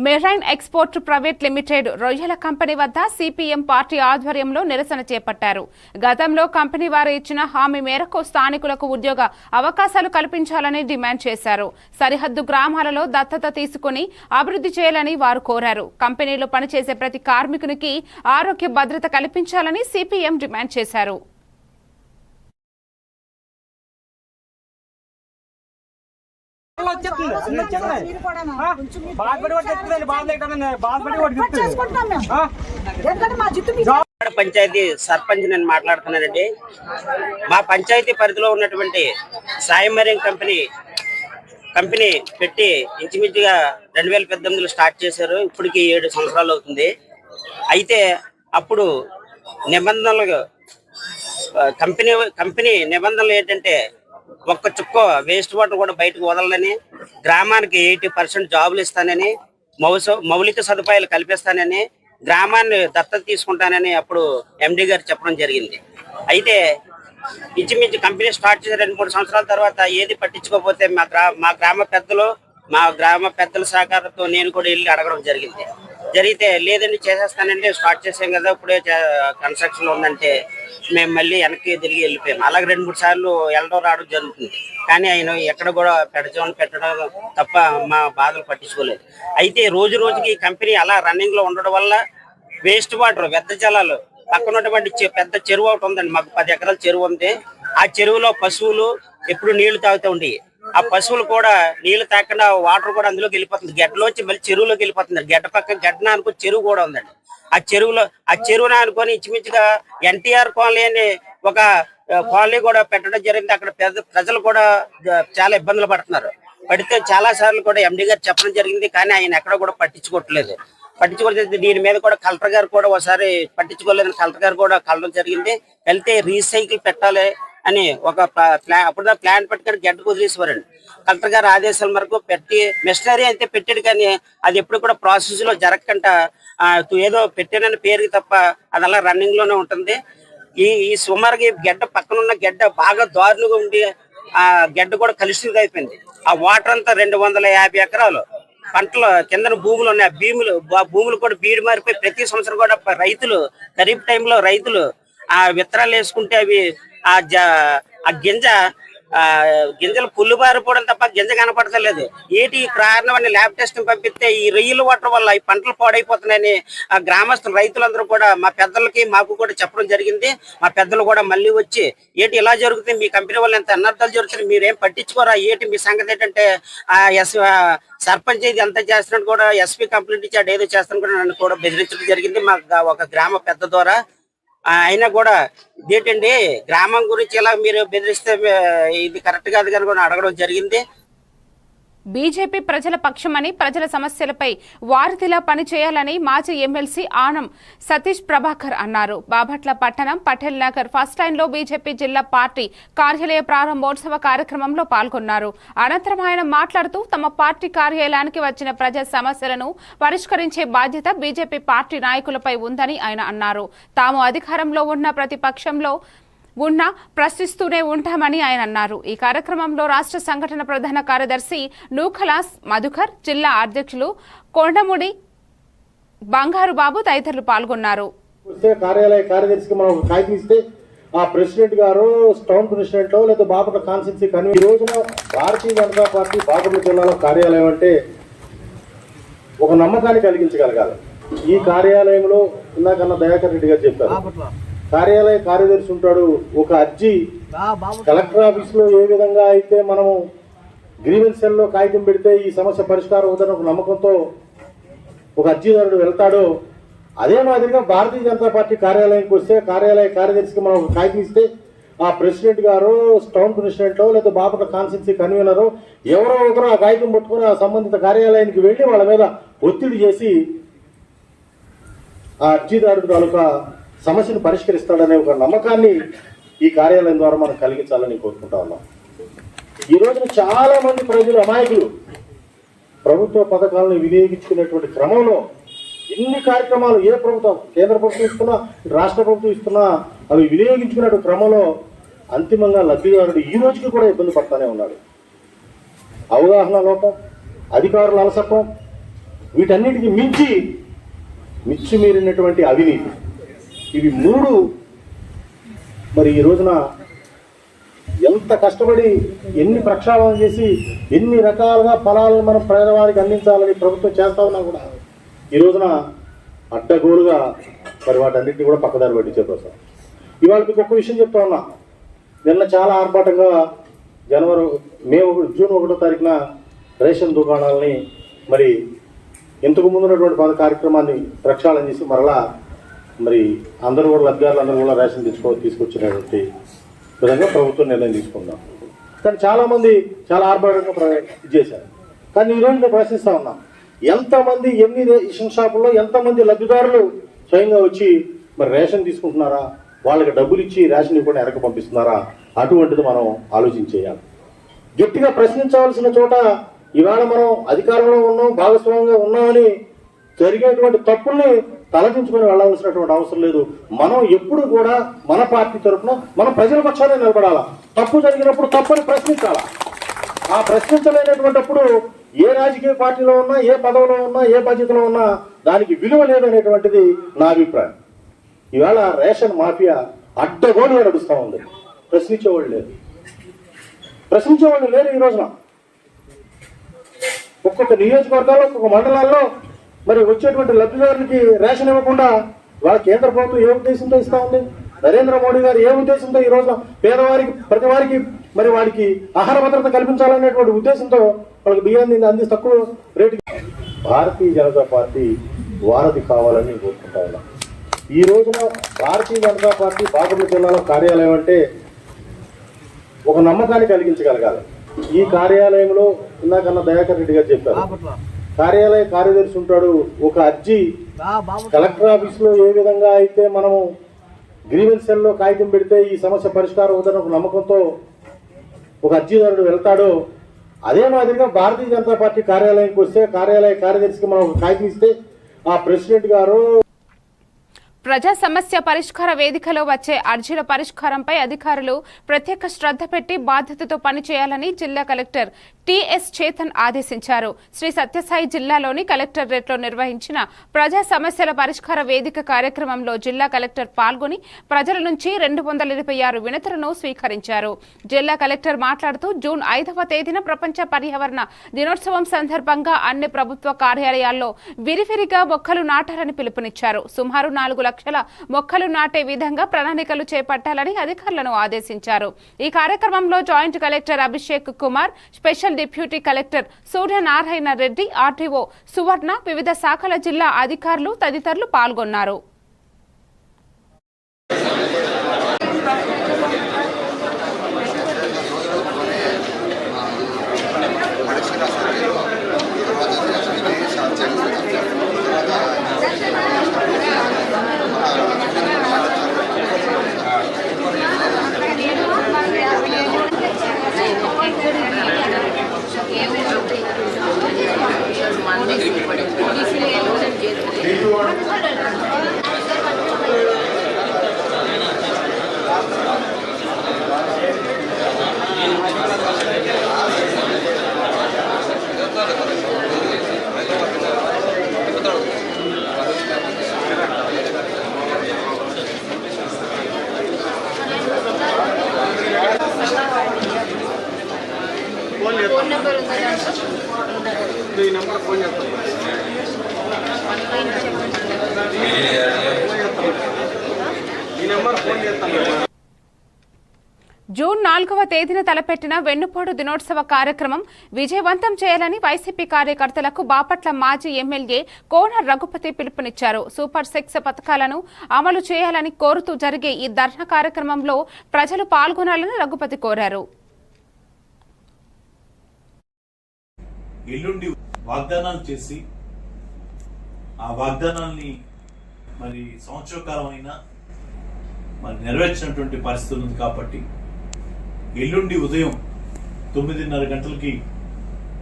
marine export private limited రొయ్యల కంపెనీ వద్ద సిపిఎం పార్టీ ఆధ్వర్యంలో నిరసన చేపట్టారు. గతంలో కంపెనీ వారు ఇచ్చిన హామీ మేరకు స్థానికులకు ఉద్యోగ అవకాశాలు కల్పించాలని డిమాండ్ చేశారు. సరిహద్దు గ్రామాలలో దత్తత తీసుకుని అభివృద్ధి చేయాలని వారు కోరారు. కంపెనీలో పనిచేసే ప్రతి కార్మికునికి ఆరోగ్య భద్రత కల్పించాలని సిపిఎం డిమాండ్ చేశారు. పంచాయతీ సర్పంచ్ నేను మాట్లాడుతున్నానండి. మా పంచాయతీ పరిధిలో ఉన్నటువంటి సాయి మెరైన్ కంపెనీ పెట్టి ఇంచుమించుగా 2018లో స్టార్ట్ చేశారు. ఇప్పటికి 7 సంవత్సరాలు అవుతుంది. అయితే అప్పుడు నిబంధనలు కంపెనీ నిబంధనలు ఏంటంటే ఒక్క చుక్క వేస్ట్ వాటర్ కూడా బయటకు వదలని, గ్రామానికి 80% జాబులు ఇస్తానని, మౌలిక సదుపాయాలు కల్పిస్తానని, గ్రామాన్ని దత్తత తీసుకుంటానని అప్పుడు ఎండి గారు చెప్పడం జరిగింది. అయితే ఇంచుమించు కంపెనీ స్టార్ట్ చేసిన 2-3 సంవత్సరాల తర్వాత ఏది పట్టించుకోకపోతే మా గ్రామ పెద్దల సహకారంతో నేను కూడా వెళ్ళి అడగడం జరిగితే లేదండి చేసేస్తానండి, స్టార్ట్ చేసాం కదా ఇప్పుడే కన్స్ట్రక్షన్ లో ఉందంటే మేము మళ్ళీ వెనక్కి తిరిగి వెళ్ళిపోయాము. అలాగే 2-3 సార్లు వెళ్ళడం రావడం జరుగుతుంది. కానీ ఆయన ఎక్కడ కూడా పెట్టడం తప్ప మా బాధలు పట్టించుకోలేదు. అయితే రోజు రోజుకి కంపెనీ అలా రన్నింగ్ లో ఉండడం వల్ల వేస్ట్ వాటర్, వ్యర్థ జలాలు పక్కన ఉన్నటువంటి పెద్ద చెరువు ఒకటి ఉందండి. మాకు 10 ఎకరాల చెరువు ఉంది. ఆ చెరువులో పశువులు ఎప్పుడు నీళ్లు తాగుతూ ఉండి, ఆ పశువులు కూడా నీళ్లు తాకుండా వాటర్ కూడా అందులోకి వెళ్ళిపోతుంది. గడ్డలోంచి మళ్ళీ చెరువులోకి వెళ్ళిపోతుంది. గడ్డన అనుకో చెరువు కూడా ఉందండి. ఆ చెరువును అనుకొని ఇంచుమించుగా ఎన్టీఆర్ కాలనీ అని ఒక కాలనీ కూడా పెట్టడం జరిగింది. అక్కడ ప్రజలు కూడా చాలా ఇబ్బందులు పడితే చాలా సార్లు కూడా ఎండి గారు చెప్పడం జరిగింది. కానీ ఆయన ఎక్కడ కూడా పట్టించుకోవట్లేదు. దీని మీద కూడా కలెక్టర్ గారు కూడా ఒకసారి పట్టించుకోలేదని కలెక్టర్ గారు కూడా కలవడం జరిగింది. వెళ్తే రీసైకిల్ పెట్టాలి అని ఒక అప్పుడు ప్లాన్ పెట్టుకొని గడ్డకు వదిలేసేవారండి. కలెక్టర్ గారు ఆదేశాల మేరకు పెట్టి మిషనరీ అయితే పెట్టాడు. కానీ అది ఎప్పుడు కూడా ప్రాసెస్ లో జరగకుండా ఏదో పెట్టానని పేరుకి తప్ప అది అలా రన్నింగ్ లోనే ఉంటుంది. ఈ సుమారుగా గడ్డ పక్కన ఉన్న గడ్డ బాగా దారుణంగా ఉండి ఆ గడ్డ కూడా కలుషితం అయిపోయింది. ఆ వాటర్ అంతా 250 ఎకరాలు పంటలు కింద భూములు ఉన్నాయి. ఆ భూములు కూడా బీడు మారిపోయి ప్రతి సంవత్సరం కూడా రైతులు ఖరీఫ్ టైంలో రైతులు ఆ విత్తనాలు వేసుకుంటే అవి ఆ గింజలు పుల్లు బారిపోవడం తప్ప గింజ కనపడతలేదు. ఏటి కారణం అని ల్యాబ్ టెస్ట్ పంపిస్తే ఈ రొయ్యల వాటర్ వల్ల ఈ పంటలు పాడైపోతున్నాయని ఆ గ్రామస్తులు రైతులందరూ కూడా మా పెద్దలకి మాకు కూడా చెప్పడం జరిగింది. మా పెద్దలు కూడా మళ్ళీ వచ్చి ఏటి ఇలా జరుగుతుంది, మీ కంపెనీ వల్ల ఎంత అనర్థాలు జరుగుతుంది, మీరేం పట్టించుకోరా, ఏటి మీ సంగతి ఏంటంటే సర్పంచ్ ఇది ఎంత చేస్తున్నట్టు కూడా ఎస్పీ కంప్లైంట్ ఇచ్చాడు, ఏదో చేస్తాను కూడా నన్ను కూడా బెదిరించడం జరిగింది మా ఒక గ్రామ పెద్ద ద్వారా. అయినా కూడా ఇదేంటండి గ్రామం గురించి ఇలా మీరు బెదిరిస్తే ఇది కరెక్ట్ కాదు కానీ కూడా అడగడం జరిగింది. బీజేపీ ప్రజల పక్షమని, ప్రజల సమస్యలపై వారిదిలా పనిచేయాలని మాజీ ఎమ్మెల్సీ ఆనం సతీష్ ప్రభాకర్ అన్నారు. బాపట్ల పట్టణం పటేల్ నగర్ ఫస్ట్ లైన్ లో బీజేపీ జిల్లా పార్టీ కార్యాలయ ప్రారంభోత్సవ కార్యక్రమంలో పాల్గొన్నారు. అనంతరం ఆయన మాట్లాడుతూ తమ పార్టీ కార్యాలయానికి వచ్చిన ప్రజా సమస్యలను పరిష్కరించే బాధ్యత బీజేపీ పార్టీ నాయకులపై ఉందని ఆయన అన్నారు. తాము అధికారంలో ఉన్న ప్రతిపక్షంలో ఉన్నా ప్రశ్నిస్తూనే ఉంటామని ఆయన అన్నారు. ఈ కార్యక్రమంలో రాష్ట్ర సంఘటన ప్రధాన కార్యదర్శి నూఖలాస్ మధుకర్, జిల్లా అధ్యక్షులు కొండముడి బంగారు బాబు తదితరులు పాల్గొన్నారు. కార్యాలయ కార్యదర్శికి మనం కాగితం ఇస్తే ఆ ప్రెసిడెంట్ గారు టౌన్ ప్రెసిడెంట్ లేదా బాపట్ల కాన్స్టిట్యున్సీ కన్వీనర్ ఈ రోజున భారతీయ జనతా పార్టీ బాపట్ల జిల్లాలో కార్యాలయం అంటే ఒక నమ్మకాన్ని కలిగించగలగాలి. ఈ కార్యాలయంలో ఇందాకన్నా దయాకర్ రెడ్డి గారు చెప్పారు, కార్యాలయ కార్యదర్శి ఉంటాడు. ఒక అర్జీ కలెక్టర్ ఆఫీస్ లో ఏ విధంగా అయితే మనము గ్రీవెన్స్ సెల్ లో కాగితం పెడితే ఈ సమస్య పరిష్కారం అవుతుందని ఒక నమ్మకంతో ఒక అర్జీదారుడు వెళ్తాడో, అదే మాదిరిగా భారతీయ జనతా పార్టీ కార్యాలయానికి వస్తే కార్యాలయ కార్యదర్శికి మనం కాగితం ఇస్తే ఆ ప్రెసిడెంట్ గారు టౌన్ ప్రెసిడెంట్ లేదా బాపట్ల కాన్స్టిట్యున్సీ కన్వీనర్ ఎవరో ఒకరు ఆ కాగితం పట్టుకుని ఆ సంబంధిత కార్యాలయానికి వెళ్లి వాళ్ళ మీద ఒత్తిడి చేసి ఆ అర్జీదారుడు తాలూకా సమస్యను పరిష్కరిస్తాడనే ఒక నమ్మకాన్ని ఈ కార్యాలయం ద్వారా మనం కలిగించాలని కోరుకుంటా ఉన్నాం. ఈ రోజున చాలా మంది ప్రజలు అమాయకులు ప్రభుత్వ పథకాలను వినియోగించుకునేటువంటి క్రమంలో ఇన్ని కార్యక్రమాలు ఏ ప్రభుత్వం, కేంద్ర ప్రభుత్వం ఇస్తున్నా, రాష్ట్ర ప్రభుత్వం ఇస్తున్నా, అవి వినియోగించుకునే క్రమంలో అంతిమంగా లబ్ధిదారుడు ఈ రోజుకి కూడా ఇబ్బంది పడుతూనే ఉన్నాడు. అవగాహన లోపం, అధికారుల అలసత్వం, వీటన్నిటికీ మిచ్చిమీరినటువంటి అవినీతి, ఇవి మూడు మరి ఈ రోజున ఎంత కష్టపడి ఎన్ని ప్రక్షాళన చేసి ఎన్ని రకాలుగా ఫలాలను మనం పేదవారికి అందించాలని ప్రభుత్వం చేస్తా ఉన్నా కూడా ఈ రోజున అడ్డగోలుగా మరి వాటన్నింటినీ కూడా పక్కదారి పట్టించే కోసం. ఇవాళ మీకు ఒక్క విషయం చెప్తా ఉన్నా, నిన్న చాలా ఆర్భాటంగా జూన్ 1వ తారీఖున రేషన్ దుకాణాలని మరి ఇంతకు ముందున్నటువంటి కార్యక్రమాన్ని ప్రక్షాళన చేసి మరలా మరి అందరూ కూడా లబ్ధిదారులందరూ కూడా రేషన్ తీసుకొచ్చినటువంటి విధంగా ప్రభుత్వం నిర్ణయం తీసుకుందాం. కానీ చాలామంది చాలా ఆర్భాటంగా చేశారు. కానీ ఈరోజు నేను ప్రశ్నిస్తా ఉన్నాం, ఎంతమంది ఎన్ని రేషన్ షాపుల్లో ఎంతమంది లబ్ధిదారులు స్వయంగా వచ్చి మరి రేషన్ తీసుకుంటున్నారా, వాళ్ళకి డబ్బులు ఇచ్చి రేషన్ ఇవ్వకుండా వెనక పంపిస్తున్నారా, అటువంటిది మనం ఆలోచించేయాలి. గట్టిగా ప్రశ్నించవలసిన చోట ఇవాళ మనం అధికారంలో ఉన్నాం, భాగస్వామ్యంగా ఉన్నామని జరిగేటువంటి తప్పుల్ని తలదించుకొని వెళ్ళవలసినటువంటి అవసరం లేదు. మనం ఎప్పుడు కూడా మన పార్టీ తరఫున మన ప్రజల పక్షానే నిలబడాలా. తప్పు జరిగినప్పుడు తప్పని ప్రశ్నించాలా. ఆ ప్రశ్నించలేనటువంటిప్పుడు ఏ రాజకీయ పార్టీలో ఉన్నా, ఏ పదవిలో ఉన్నా, ఏ బాధ్యతలో ఉన్నా దానికి విలువ లేదనేటువంటిది నా అభిప్రాయం. ఇవాళ రేషన్ మాఫియా అడ్డగోలుగా నడుస్తూ ఉంది. ప్రశ్నించేవాళ్ళు లేరు ఈ రోజున. ఒక్కొక్క నియోజకవర్గాల్లో, ఒక్కొక్క మండలాల్లో మరి వచ్చేటువంటి లబ్ధిదారులకి రేషన్ ఇవ్వకుండా వాళ్ళ కేంద్ర ప్రభుత్వం ఏ ఉద్దేశంతో ఇస్తా ఉంది, నరేంద్ర మోడీ గారు ఏ ఉద్దేశంతో ఈ రోజున పేదవారికి ప్రతి వారికి మరి వాడికి ఆహార భద్రత కల్పించాలనేటువంటి ఉద్దేశంతో వాళ్ళకి బియ్యాన్ని అంది తక్కువ రేటు. భారతీయ జనతా పార్టీ వారధి కావాలని కోరుకుంటా ఉన్నాం. ఈ రోజున భారతీయ జనతా పార్టీ బాపట్ల జిల్లాలో కార్యాలయం అంటే ఒక నమ్మకాన్ని కలిగించగలగాలి. ఈ కార్యాలయంలో ఇందాకన్నా దయాకర్ రెడ్డి గారు చెప్పారు, కార్యాలయ కార్యదర్శి ఉంటాడు. ఒక అర్జీ కలెక్టర్ ఆఫీస్ లో ఏ విధంగా అయితే మనము గ్రీవెన్స్ సెల్ లో కాగితం పెడితే ఈ సమస్య పరిష్కారం అవుతుందని ఒక నమ్మకంతో ఒక అర్జీదారుడు వెళ్తాడో, అదే మాదిరిగా భారతీయ జనతా పార్టీ కార్యాలయానికి వస్తే కార్యాలయ కార్యదర్శికి మనం కాగితం ఇస్తే ఆ ప్రెసిడెంట్ గారు ప్రజా సమస్య పరిష్కార వేదికలో వచ్చే అర్జీల పరిష్కారంపై అధికారులు ప్రత్యేక శ్రద్ధ పెట్టి బాధ్యతతో పనిచేయాలని జిల్లా కలెక్టర్ టిఎస్ చేతన్ ఆదేశించారు. శ్రీ సత్యసాయి జిల్లాలోని కలెక్టరేట్లో నిర్వహించిన ప్రజా సమస్యల పరిష్కార వేదిక కార్యక్రమంలో జిల్లా కలెక్టర్ పాల్గొని ప్రజల నుంచి 226 వినతులను స్వీకరించారు. జిల్లా కలెక్టర్ మాట్లాడుతూ జూన్ 5వ తేదీన ప్రపంచ పర్యావరణ దినోత్సవం సందర్భంగా అన్ని ప్రభుత్వ కార్యాలయాల్లో విరివిరిగా మొక్కలు నాటాలని పిలుపునిచ్చారు. సుమారు 4 లక్షల మొక్కలు నాటే విధంగా ప్రణాళికలు చేపట్టాలని అధికారులను ఆదేశించారు. ఈ కార్యక్రమంలో joint collector Abhishek Kumar, special deputy collector Suryanarayana Reddy, RTO Suvarna, వివిధ శాఖల జిల్లా అధికారులు తదితరులు పాల్గొన్నారు. Monday, నెంబర్ ఉందా దాంట్లో? ఈ నెంబర్ ఫోన్ చేస్తాను. ఈ నెంబర్ ఫోన్ చేస్తాను. జూన్ 4వ తేదీన తలపెట్టిన వెన్నుపోటు దినోత్సవ కార్యక్రమం విజయవంతం చేయాలని వైసీపీ కార్యకర్తలకు బాపట్ల మాజీ ఎమ్మెల్యే కోన రఘుపతి పిలుపునిచ్చారు. సూపర్ 6 పథకాలను అమలు చేయాలని కోరుతూ జరిగే ఈ ధర్నా కార్యక్రమంలో ప్రజలు పాల్గొనాలని రఘుపతి కోరారు. ఎల్లుండి వాగ్దానాలు చేసి ఆ వాగ్దానాల్ని మరి సంవత్సరకాలమైన మరి నెరవేర్చినటువంటి పరిస్థితి ఉంది. కాబట్టి ఎల్లుండి ఉదయం 9:30 గంటలకి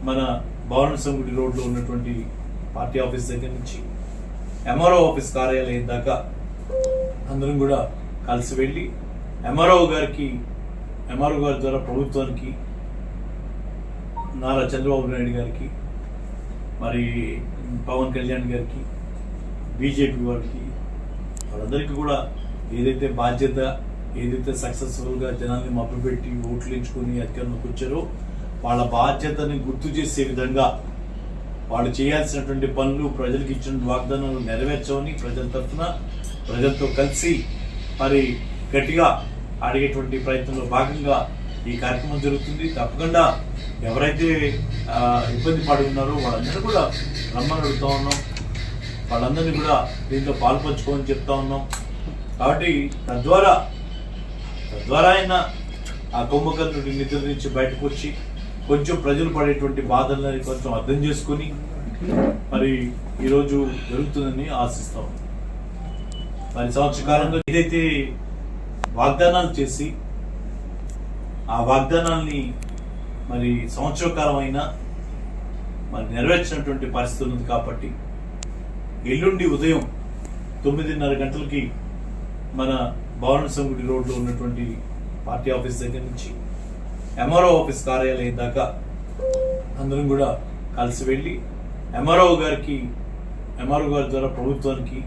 మన భవన సంగుడి రోడ్లో ఉన్నటువంటి పార్టీ ఆఫీస్ దగ్గర నుంచి ఎంఆర్ఓ ఆఫీస్ కార్యాలయం దాకా అందరం కూడా కలిసి వెళ్ళి ఎంఆర్ఓ గారి ద్వారా ప్రభుత్వానికి, నారా చంద్రబాబు నాయుడు గారికి, మరి పవన్ కళ్యాణ్ గారికి, బీజేపీ వారికి, వాళ్ళందరికీ కూడా ఏదైతే బాధ్యత, ఏదైతే సక్సెస్ఫుల్ గా జనాల్ని మభ్యపెట్టి ఓట్లు ఎంచుకుని అధికారంలోకి వచ్చారో వాళ్ళ బాధ్యతని గుర్తు చేసే విధంగా వాళ్ళు చేయాల్సినటువంటి పనులు, ప్రజలకు ఇచ్చిన వాగ్దానాలు నెరవేర్చవని ప్రజల తరఫున ప్రజలతో కలిసి మరి గట్టిగా అడిగేటువంటి ప్రయత్నంలో భాగంగా ఈ కార్యక్రమం జరుగుతుంది. తప్పకుండా ఎవరైతే ఇబ్బంది పడి ఉన్నారో వాళ్ళందరూ కూడా రమ్మని అడుగుతా ఉన్నాం. వాళ్ళందరినీ కూడా దీంట్లో పాల్పంచుకోమని చెప్తా ఉన్నాం. కాబట్టి తద్వారా అయినా ఆ కుంభకర్ణుడి నిద్ర నుంచి బయటకు వచ్చి కొంచెం ప్రజలు పడేటువంటి బాధలని కొంచెం అర్థం చేసుకుని మరి ఈరోజు జరుగుతుందని ఆశిస్తాం. మరి సంవత్సర కాలంలో ఏదైతే వాగ్దానాలు చేసి ఆ వాగ్దానాల్ని మరి సంవత్సర కాలమైనా మరి నెరవేర్చినటువంటి పరిస్థితి ఉంది. కాబట్టి ఎల్లుండి ఉదయం 9:30 గంటలకి మన భవన సంగుడి రోడ్లో ఉన్నటువంటి పార్టీ ఆఫీస్ దగ్గర నుంచి ఎంఆర్ఓ ఆఫీస్ కార్యాలయం దాకా అందరం కూడా కలిసి వెళ్ళి ఎంఆర్ఓ గారి ద్వారా ప్రభుత్వానికి,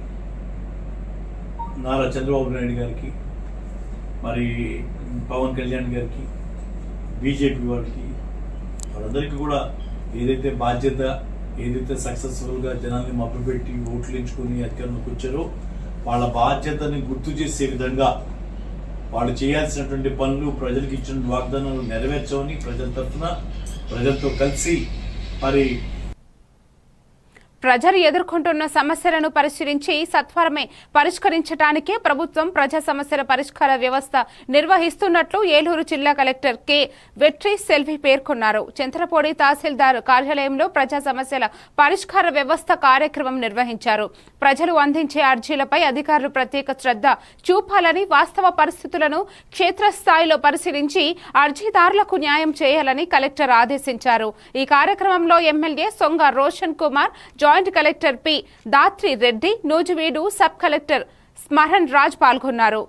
నారా చంద్రబాబు నాయుడు గారికి, మరి పవన్ కళ్యాణ్ గారికి, బీజేపీ వారికి, వాళ్ళందరికీ కూడా ఏదైతే బాధ్యత, ఏదైతే సక్సెస్ఫుల్ గా జనాల్ని మభ్యపెట్టి ఓట్లు ఎంచుకుని అధికారంలోకి వచ్చారో వాళ్ళ బాధ్యతని గుర్తు చేసే విధంగా వాళ్ళు చేయాల్సినటువంటి పనులు, ప్రజలకు ఇచ్చిన వాగ్దానాలు నెరవేర్చవని ప్రజల తరఫున ప్రజలతో కలిసి మరి ప్రజలు ఎదుర్కొంటున్న సమస్యలను పరిశీలించి సత్వరమే పరిష్కరించడానికే ప్రభుత్వం ప్రజా సమస్యల పరిష్కార వ్యవస్థ నిర్వహిస్తున్నట్లు ఏలూరు జిల్లా కలెక్టర్ కె వెట్రి సెల్వి పేర్కొన్నారు. చింతలపూడి తహసీల్దార్ కార్యాలయంలో ప్రజా సమస్యల పరిష్కార వ్యవస్థ కార్యక్రమం నిర్వహించారు. ప్రజలు అందించే అర్జీలపై అధికారులు ప్రత్యేక శ్రద్ధ చూపాలని, వాస్తవ పరిస్థితులను క్షేత్రస్థాయిలో పరిశీలించి అర్జీదారులకు న్యాయం చేయాలని కలెక్టర్ ఆదేశించారు. ఈ కార్యక్రమంలో MLA Songa Roshan Kumar, joint collector P Dhatri Reddy, Nuzvid sub collector Smaran Raj పాల్గొన్నారు.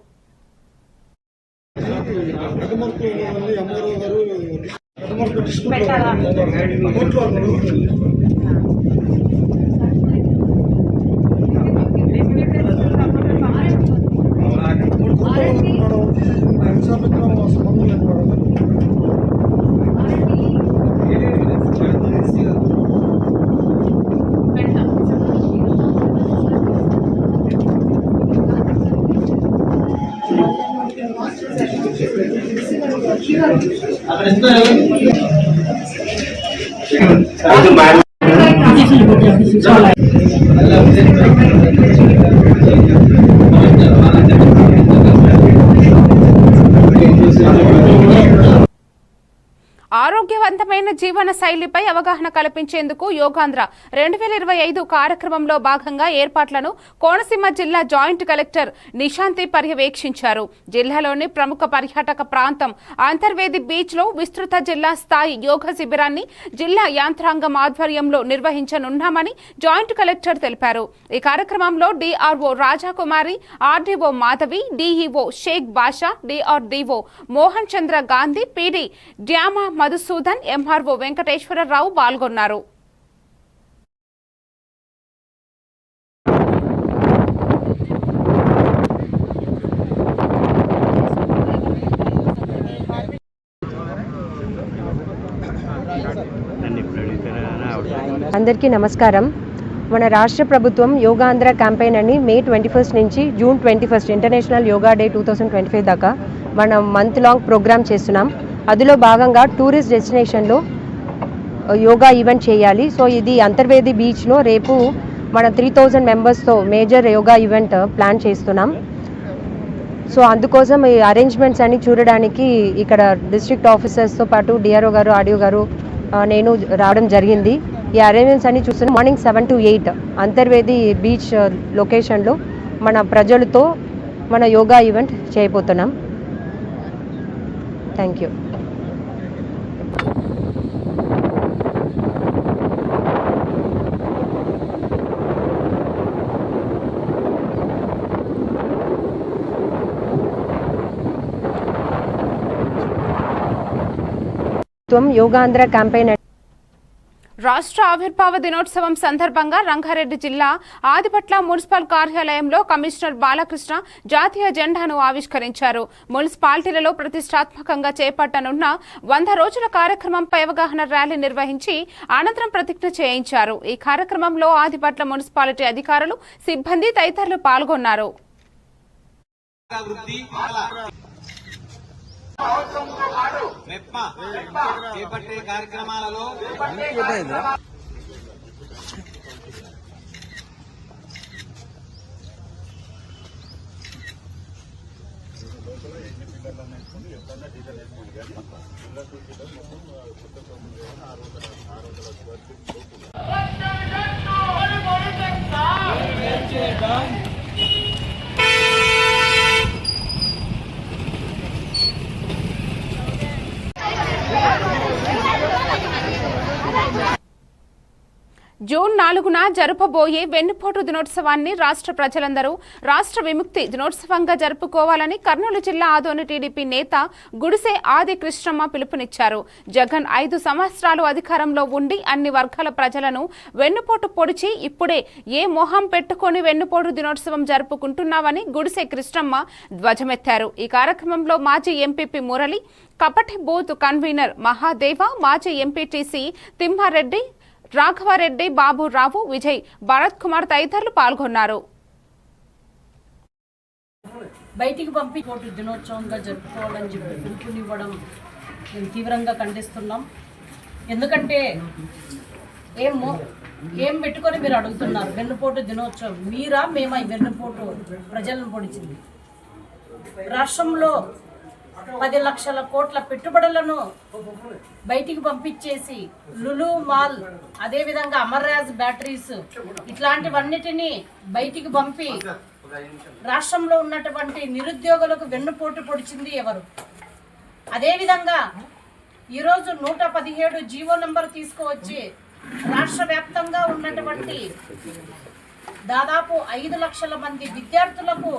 ఆరోగ్యవంతమైన జీవన శైలిపై అవగాహన కల్పించేందుకు యోగాంధ్ర 2025 కార్యక్రమంలో భాగంగా ఏర్పాట్లను కోనసీమ జిల్లా జాయింట్ కలెక్టర్ నిశాంతి పర్యవేక్షించారు. జిల్లాలోని ప్రముఖ పర్యాటక ప్రాంతం అంతర్వేది బీచ్ లో విస్తృత జిల్లా స్థాయి యోగా శిబిరాన్ని జిల్లా యాంత్రాంగం ఆధ్వర్యంలో నిర్వహించనున్నామని జాయింట్ కలెక్టర్ తెలిపారు. ఈ కార్యక్రమంలో DRO Rajakumari, RDO Madhavi, DEO Sheikh Basha, DRDO Mohan Chandra Gandhi, PD DWMA Madhusudan, MRO Venkateswararao పాల్గొన్నారు. సార్ అందరికీ నమస్కారం. మన రాష్ట్ర ప్రభుత్వం యోగాంధ్ర క్యాంపెయిన్ అని మే 21 నుంచి జూన్ 21 ఇంటర్నేషనల్ యోగా డే 2025 దాకా మనం మంత్ లాంగ్ ప్రోగ్రామ్ చేస్తున్నాం. అందులో భాగంగా టూరిస్ట్ డెస్టినేషన్లో యోగా ఈవెంట్ చేయాలి. సో ఇది అంతర్వేది బీచ్లో రేపు మన 3000 మెంబర్స్తో మేజర్ యోగా ఈవెంట్ ప్లాన్ చేస్తున్నాం. సో అందుకోసం ఈ అరేంజ్మెంట్స్ అన్ని చూడడానికి ఇక్కడ డిస్ట్రిక్ట్ ఆఫీసర్స్తో పాటు డిఆర్ఓ గారు, ఆర్డీఓ గారు, నేను రావడం జరిగింది. ఈ అరేంజ్మెంట్స్ అన్ని చూస్తున్నాం. మార్నింగ్ 7 to 8 అంతర్వేది బీచ్ లొకేషన్లో మన ప్రజలతో మన యోగా ఈవెంట్ చేయబోతున్నాం. Thank you. యోగాంధ్ర క్యాంపెయిన్ రాష్ట్ర ఆవిర్భావ దినోత్సవం సందర్భంగా రంగారెడ్డి జిల్లా ఆదిపట్ల మున్సిపల్ కార్యాలయంలో కమిషనర్ బాలకృష్ణ జాతీయ జెండాను ఆవిష్కరించారు. మున్సిపాలిటీలలో ప్రతిష్టాత్మకంగా చేపట్టనున్న 100 రోజుల కార్యక్రమంపై అవగాహన ర్యాలీ నిర్వహించి అనంతరం ప్రతిజ్ఞ చేయించారు. ఈ కార్యక్రమంలో ఆదిపట్ల మున్సిపాలిటీ అధికారులు, సిబ్బంది తదితరులు పాల్గొన్నారు. చేపట్టే కార్యక్రమాలలో జూన్ 4న జరపబోయే వెన్నుపోటు దినోత్సవాన్ని రాష్ట్ర ప్రజలందరూ రాష్ట్ర విముక్తి దినోత్సవంగా జరుపుకోవాలని కర్నూలు జిల్లా ఆదోని టీడీపీ నేత గుడిసె ఆది కృష్ణమ్మ పిలుపునిచ్చారు. జగన్ 5 సంవత్సరాలు అధికారంలో ఉండి అన్ని వర్గాల ప్రజలను వెన్నుపోటు పొడిచి ఇప్పుడే ఏ మొహం పెట్టుకొని వెన్నుపోటు దినోత్సవం జరుపుకుంటున్నామని గుడిసె కృష్ణమ్మ ధ్వజమెత్తారు. ఈ కార్యక్రమంలో మాజీ ఎంపీపీ మురళి, కపటి బూత్ కన్వీనర్ మహాదేవ, మాజీ ఎంపీటీసీ తిమ్మారెడ్డి, రాఘవారెడ్డి, బాబురావు, విజయ్, భరత్ కుమార్ తదితరులు పాల్గొన్నారు. బయటికి పంపి పోటు దినోత్సవంగా జరుపుకోవాలని చెప్పి పిలుపునివ్వడం మేము తీవ్రంగా ఖండిస్తున్నాం. ఎందుకంటే ఏం పెట్టుకొని మీరు అడుగుతున్నారు? వెన్నుపోటు దినోత్సవం మీరా, మేమా? ఈ వెన్నుపోటు ప్రజలను పొడిచింది. రాష్ట్రంలో 10 లక్షల కోట్ల పెట్టుబడులను బయటికి పంపించేసి లులు మాల్, అదేవిధంగా అమర్రాజ్ బ్యాటరీస్, ఇట్లాంటివన్నిటినీ బయటికి పంపి రాష్ట్రంలో ఉన్నటువంటి నిరుద్యోగులకు వెన్నుపోటు పొడిచింది ఎవరు? అదేవిధంగా ఈరోజు 117 జీవో నంబర్ తీసుకువచ్చి రాష్ట్ర వ్యాప్తంగా ఉన్నటువంటి దాదాపు 5 లక్షల మంది విద్యార్థులకు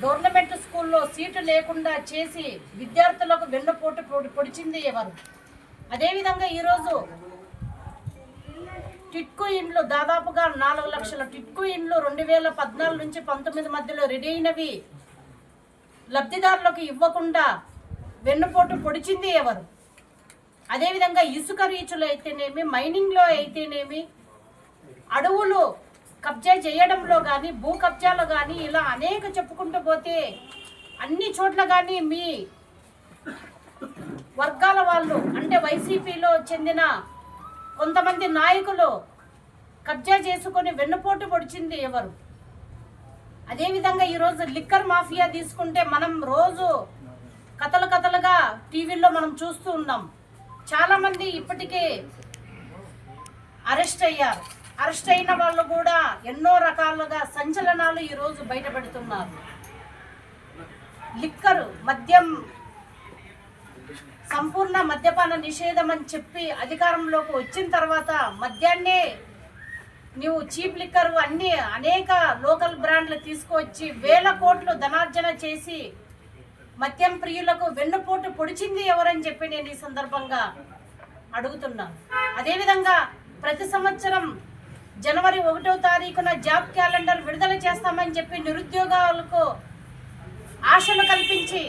గవర్నమెంట్ స్కూల్లో సీటు లేకుండా చేసి విద్యార్థులకు వెన్నుపోటు పొడిచింది ఎవరు? అదేవిధంగా ఈరోజు టిట్కో ఇండ్లు దాదాపుగా 4 లక్షల టిట్కో ఇండ్లు 2014 నుంచి 19 మధ్యలో రెడీ అయినవి లబ్ధిదారులకు ఇవ్వకుండా వెన్నుపోటు పొడిచింది ఎవరు? అదేవిధంగా ఇసుక రీచులు అయితేనేమి, మైనింగ్లో అయితేనేమి, అడవులు కబ్జా చేయడంలో కానీ, భూ కబ్జాలో కానీ, ఇలా అనేక చెప్పుకుంటూ పోతే అన్ని చోట్ల కానీ మీ వర్గాల వాళ్ళు అంటే వైసీపీలో చెందిన కొంతమంది నాయకులు కబ్జా చేసుకొని వెన్నుపోటు పొడిచింది ఎవరు? అదేవిధంగా ఈరోజు లిక్కర్ మాఫియా తీసుకుంటే మనం రోజు కథలుగా టీవీల్లో మనం చూస్తూ ఉన్నాం. చాలామంది ఇప్పటికే అరెస్ట్ అయ్యారు. అరెస్ట్ అయిన వాళ్ళు కూడా ఎన్నో రకాలుగా సంచలనాలు ఈరోజు బయటపెడుతున్నారు. లిక్కరు, మద్యం, సంపూర్ణ మద్యపాన నిషేధం అని చెప్పి అధికారంలోకి వచ్చిన తర్వాత మద్యాన్నే నువ్వు చీప్ లిక్కర్ అన్ని అనేక లోకల్ బ్రాండ్లు తీసుకువచ్చి వేల కోట్లు ధనార్జన చేసి మద్యం ప్రియులకు వెన్నుపోటు పొడిచింది ఎవరని చెప్పి నేను ఈ సందర్భంగా అడుగుతున్నాను. అదేవిధంగా ప్రతి సంవత్సరం జనవరి 1వ తారీఖున జాబ్ క్యాలెండర్ విడుదల చేస్తామని చెప్పి నిరుద్యోగాలకు ఆశలు కల్పించి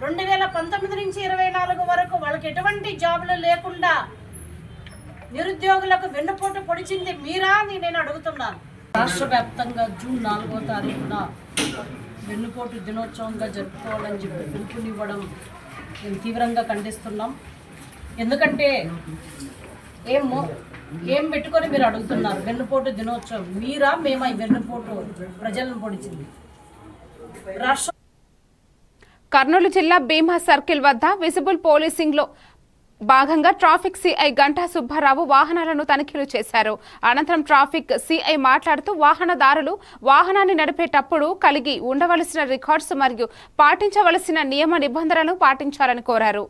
2019 నుంచి 24 వరకు వాళ్ళకి ఎటువంటి జాబులు లేకుండా నిరుద్యోగులకు వెన్నుపోటు పొడిచింది మీరా అని నేను అడుగుతున్నాను. రాష్ట్ర వ్యాప్తంగా జూన్ 4వ తారీఖున వెన్నుపోటు దినోత్సవంగా జరుపుకోవాలని చెప్పి పిలుపునివ్వడం మేము తీవ్రంగా ఖండిస్తున్నాం. ఎందుకంటే ఏం పెట్టుకొని మీరు అడుగుతున్నారు? వెన్నుపోటు దినోత్సవం మీరా మేమా? ఈ వెన్నుపోటు ప్రజలను పొడిచింది. రాష్ట్ర కర్నూలు జిల్లా భీమా సర్కిల్ వద్ద విజిబుల్ పోలీసింగ్ లో భాగంగా ట్రాఫిక్ సిఐ గంటా సుబ్బారావు వాహనాలను తనిఖీలు చేశారు. అనంతరం ట్రాఫిక్ సిఐ మాట్లాడుతూ వాహనదారులు వాహనాన్ని నడిపేటప్పుడు కలిగి ఉండవలసిన రికార్డ్స్ మరియు పాటించవలసిన నియమ నిబంధనలను పాటించాలని కోరారు.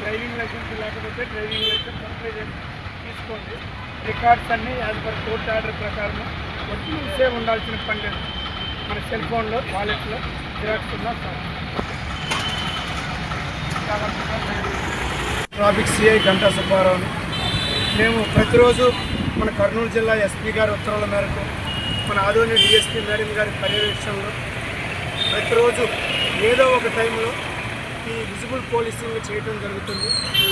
డ్రైవింగ్ లైసెన్స్ లేకపోతే డ్రైవింగ్ లైసెన్స్ అప్లై తీసుకోండి. రికార్డ్స్ అన్నీ యాజ్ పర్ కోర్ట్ ఆర్డర్ ప్రకారం వచ్చే ఉండాల్సిన పని లేదు. మన సెల్ ఫోన్లో వాలెట్లో జిరాక్స్ ఉన్నా sir. Traffic CI Ganta Subbarao. మేము ప్రతిరోజు మన కర్నూలు జిల్లా ఎస్పీ గారి ఉత్తర్వుల మేరకు మన ఆదోని డిఎస్పీ మేడం గారి పర్యవేక్షణలో ప్రతిరోజు ఏదో ఒక టైంలో ఈ విజిబుల్ పోలీసింగ్ చేయడం జరుగుతుంది.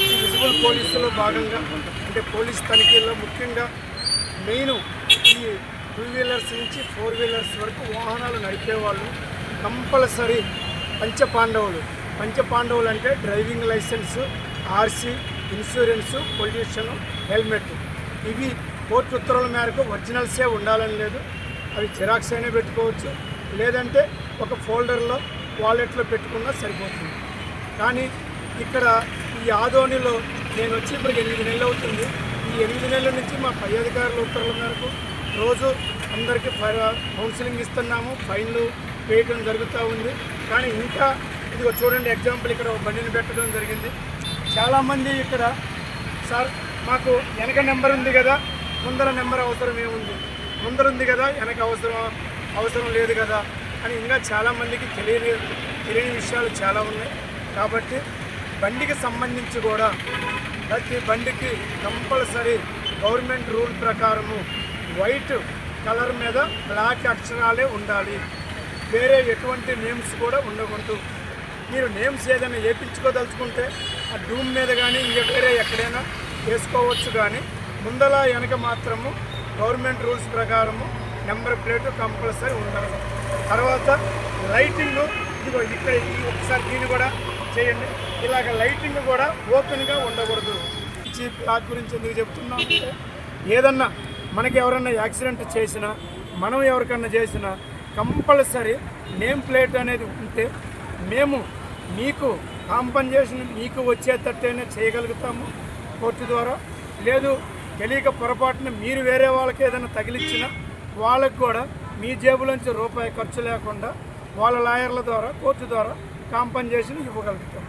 ఈ విజిబుల్ పోలీసులో భాగంగా అంటే పోలీస్ తనిఖీల్లో ముఖ్యంగా మెయిన్ ఈ 2 వీలర్స్ నుంచి 4 వీలర్స్ వరకు వాహనాలు నడిపేవాళ్ళు కంపల్సరీ పంచపాండవులు అంటే driving licence, RC, insurance, pollution, helmet. ఇవి కోర్టు ఉత్తర్వుల మేరకు ఒరిజినల్సే ఉండాలని లేదు. అవి జిరాక్స్ అయినా పెట్టుకోవచ్చు, లేదంటే ఒక ఫోల్డర్లో వాలెట్లో పెట్టుకున్నా సరిపోతుంది. కానీ ఇక్కడ ఈ ఆదోనిలో నేను వచ్చి ఇప్పటికి 8 నెలలు అవుతుంది. ఈ 8 నెలల నుంచి మా పై అధికారుల ఉత్తర్వుల మేరకు రోజు అందరికీ కౌన్సిలింగ్ ఇస్తున్నాము, ఫైన్లు వేయడం జరుగుతూ ఉంది. కానీ ఇంకా ఇదిగో చూడండి, ఎగ్జాంపుల్ ఇక్కడ ఒక బండిని పెట్టడం జరిగింది. చాలామంది ఇక్కడ సార్ మాకు వెనక నెంబర్ ఉంది కదా, ముందర నెంబర్ అవసరం ఏముంది, ముందర ఉంది కదా వెనక అవసరం లేదు కదా అని ఇంకా చాలామందికి తెలియని విషయాలు చాలా ఉన్నాయి. కాబట్టి బండికి సంబంధించి కూడా ప్రతి బండికి కంపల్సరీ గవర్నమెంట్ రూల్ ప్రకారము వైట్ కలర్ మీద బ్లాక్ అక్షరాలే ఉండాలి. వేరే ఎటువంటి నేమ్స్ కూడా ఉండకూడదు. మీరు నేమ్స్ ఏదైనా వేయించుకోదలుచుకుంటే ఆ డూమ్ మీద కానీ ఇంకా వేరే ఎక్కడైనా వేసుకోవచ్చు. కానీ ముందల వెనక మాత్రము గవర్నమెంట్ రూల్స్ ప్రకారము నెంబర్ ప్లేటు కంపల్సరీ ఉండాలి. తర్వాత లైటింగ్ ఇదిగో ఇక్కడ ఒకసారి దీన్ని కూడా చేయండి. ఇలాగ లైటింగ్ కూడా ఓపెన్గా ఉండకూడదు. చీప్ క్లాత్ గురించి ఎందుకు చెప్తున్నాం అంటే ఏదన్నా మనకి ఎవరన్నా యాక్సిడెంట్ చేసినా, మనం ఎవరికన్నా చేసినా కంపల్సరీ నేమ్ ప్లేట్ అనేది ఉంటే మేము మీకు కాంపన్సేషన్ మీకు వచ్చేటట్టయినా చేయగలుగుతాము కోర్టు ద్వారా. లేదు తెలియక పొరపాటున మీరు వేరే వాళ్ళకి ఏదైనా తగిలిచ్చినా వాళ్ళకు కూడా మీ జేబులోంచి రూపాయి ఖర్చు లేకుండా వాళ్ళ లాయర్ల ద్వారా కోర్టు ద్వారా కాంపన్సేషన్ ఇవ్వగలుగుతాం.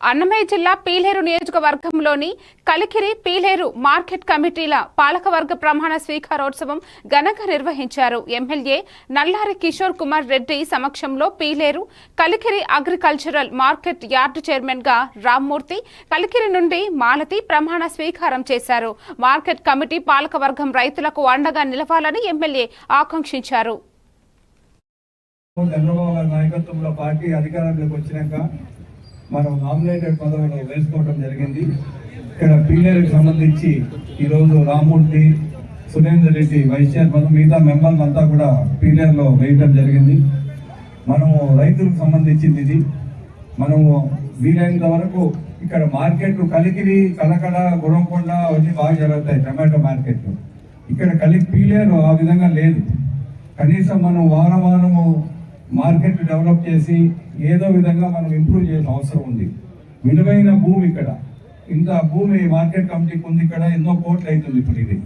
అన్నమయ్య జిల్లా పీలేరు నియోజకవర్గంలోని కలికిరి పీలేరు మార్కెట్ కమిటీల పాలకవర్గ ప్రమాణ స్వీకారోత్సవం ఘనంగా నిర్వహించారు. ఎమ్మెల్యే నల్లారి కిషోర్ కుమార్ రెడ్డి సమక్షంలో Pileru Kalikiri agricultural market yard chairman గా రామ్మూర్తి, కలికిరి నుండి మాలతి ప్రమాణ స్వీకారం చేశారు. మార్కెట్ కమిటీ పాలకవర్గం రైతులకు అండగా నిలవాలని ఎమ్మెల్యే ఆకాంక్షించారు. చంద్రబాబు గారి నాయకత్వంలో పార్టీ అధికారంలోకి వచ్చినాక మనం నామినేటెడ్ పదవులు వేసుకోవడం జరిగింది. ఇక్కడ పీలేరుకి సంబంధించి ఈరోజు రామ్మూర్తి, సురేందర్ రెడ్డి వైస్ చైర్మన్, మిగతా మెంబర్లు అంతా కూడా పీలేరులో వేయడం జరిగింది. మనము రైతులకు సంబంధించింది ఇది. మనము వీలైనంత వరకు ఇక్కడ మార్కెట్ కలికిరి, కలకడ, గురంకొండ అవన్నీ బాగా జరుగుతాయి టమాటో మార్కెట్లు. ఇక్కడ పీలేరు ఆ విధంగా లేదు. కనీసం మనం వారము మార్కెట్ డెవలప్ చేసి ఏదో విధంగా మనం ఇంప్రూవ్ చేసే అవసరం ఉంది. విలువైన భూమి ఇక్కడ, ఇంత భూమి మార్కెట్ కమిటీకి ఉంది. ఇక్కడ ఎన్నో కోట్లు అవుతుంది. ఇప్పుడు ఇది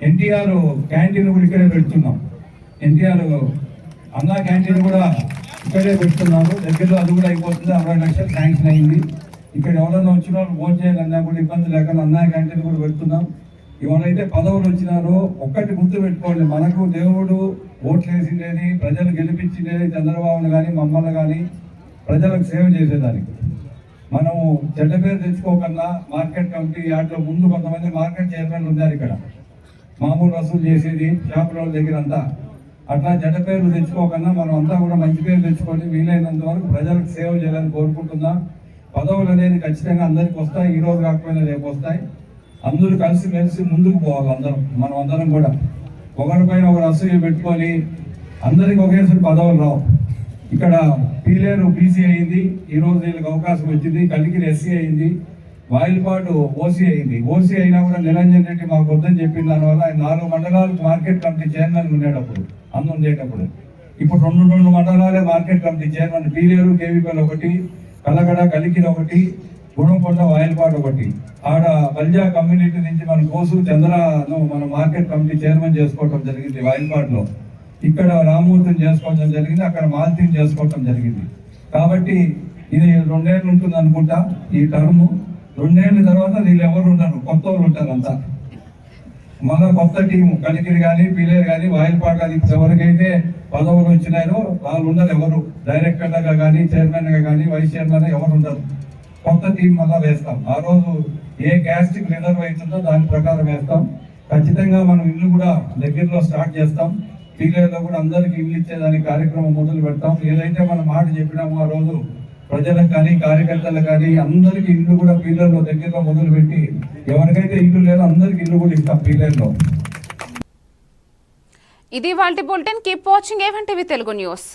ఎన్టీఆర్ క్యాంటీన్ కూడా ఇక్కడే పెడుతున్నాం. ఎన్టీఆర్ అన్నా క్యాంటీన్ కూడా ఇక్కడే పెడుతున్నారు. దగ్గరలో అది కూడా అయిపోతుంది. 60 లక్షలు శాంక్షన్ అయింది. ఇక్కడ ఎవరైనా వచ్చిన వాళ్ళు ఫోన్ చేయాలన్నా కూడా ఇబ్బంది లేకుండా అన్నా క్యాంటీన్ కూడా పెడుతున్నాం. ఎవరైతే పదవులు వచ్చినారో ఒక్కటి గుర్తు పెట్టుకోండి, మనకు దేవుడు ఓట్లు వేసిండేది, ప్రజలు గెలిపించిండేది చంద్రబాబును కానీ మమ్మల్ని కానీ ప్రజలకు సేవ చేసేదానికి. మనము చెడ్డ పేరు తెచ్చుకోకుండా మార్కెట్ కమిటీ యార్డ్లో ముందు కొంతమంది మార్కెట్ చైర్మన్లు ఉన్నారు. ఇక్కడ మామూలు వసూలు చేసేది షాపుల దగ్గర అంతా అట్లా చెడ్డ పేర్లు తెచ్చుకోకుండా మనం అంతా కూడా మంచి పేరు తెచ్చుకొని వీలైనంత వరకు ప్రజలకు సేవ చేయాలని కోరుకుంటున్నాం. పదవులు అనేది ఖచ్చితంగా అందరికి వస్తాయి, ఈ రోజు కాకపోయినా రేపు వస్తాయి. అందరూ కలిసి మెలిసి ముందుకు పోవాలి. మనం అందరం కూడా ఒకరిపైన ఒకరు అసూయ పెట్టుకొని అందరికి ఒకేసారి పదవులు రావు. ఇక్కడ పీలేరు బీసీ అయింది, ఈ రోజు వీళ్ళకి అవకాశం వచ్చింది. కలికిరి ఎస్సీ అయింది, వాయిల్పాటు ఓసీ అయింది. ఓసీ అయినా కూడా నిరంజన్ రెడ్డి మాకు వద్దని చెప్పిన దానివల్ల ఆయన 4 మండలాలకు మార్కెట్ కమిటీ చైర్మన్ ఉండేటప్పుడు ఉండేటప్పుడు ఇప్పుడు 2 మండలాలే market committee chairman. Piler KV Palli ఒకటి, కలగడ కలికిరి ఒకటి, గుణంకొండ వాయిల్పాటు ఒకటి. ఆడ బల్జా కమ్యూనిటీ నుంచి మన కోసు చంద్రను మన మార్కెట్ కమిటీ చైర్మన్ చేసుకోవటం జరిగింది వాయిల్పాటులో. ఇక్కడ రామూర్తిని చేసుకోవడం జరిగింది, అక్కడ మాల్తీని చేసుకోవటం జరిగింది. కాబట్టి ఇది 2 ఏళ్ళు ఉంటుంది అనుకుంటా ఈ టర్ము. 2 ఏళ్ళ తర్వాత వీళ్ళు ఎవరు ఉండరు, కొత్త వాళ్ళు ఉంటారు అంతా. మన కొత్త టీము కలికిరి కానీ పీలేరు కానీ వాయిల్పాటు కానీ ఎవరికైతే పదవులు వచ్చినాయో వాళ్ళు ఉండరు. ఎవరు డైరెక్టర్గా కానీ చైర్మన్గా కానీ వైస్ చైర్మన్ ఎవరు ఉండరు. కొత్త టీం మళ్ళా వేస్తాం. ఆ రోజు ఏ క్యాస్ట్కి రిజర్వ్ అవుతుందో దాని ప్రకారం వేస్తాం. ఖచ్చితంగా మనం ఇల్లు కూడా దగ్గరలో స్టార్ట్ చేస్తాం. పీలేరులో కూడా అందరికి ఇల్లు ఇచ్చేదానికి కార్యక్రమం మొదలు పెడతాం. ఏదైతే మనం మాట చెప్పినామో ఆ రోజు ప్రజలకు కానీ కార్యకర్తలకు కానీ అందరికి ఇల్లు కూడా పీలేరులో దగ్గరలో మొదలు పెట్టి ఎవరికైతే ఇల్లు లేదో అందరికి ఇల్లు కూడా ఇస్తాం పీలేరులో. ఇది వాల్టి bulletin. Keep watching A1 TV Telugu news.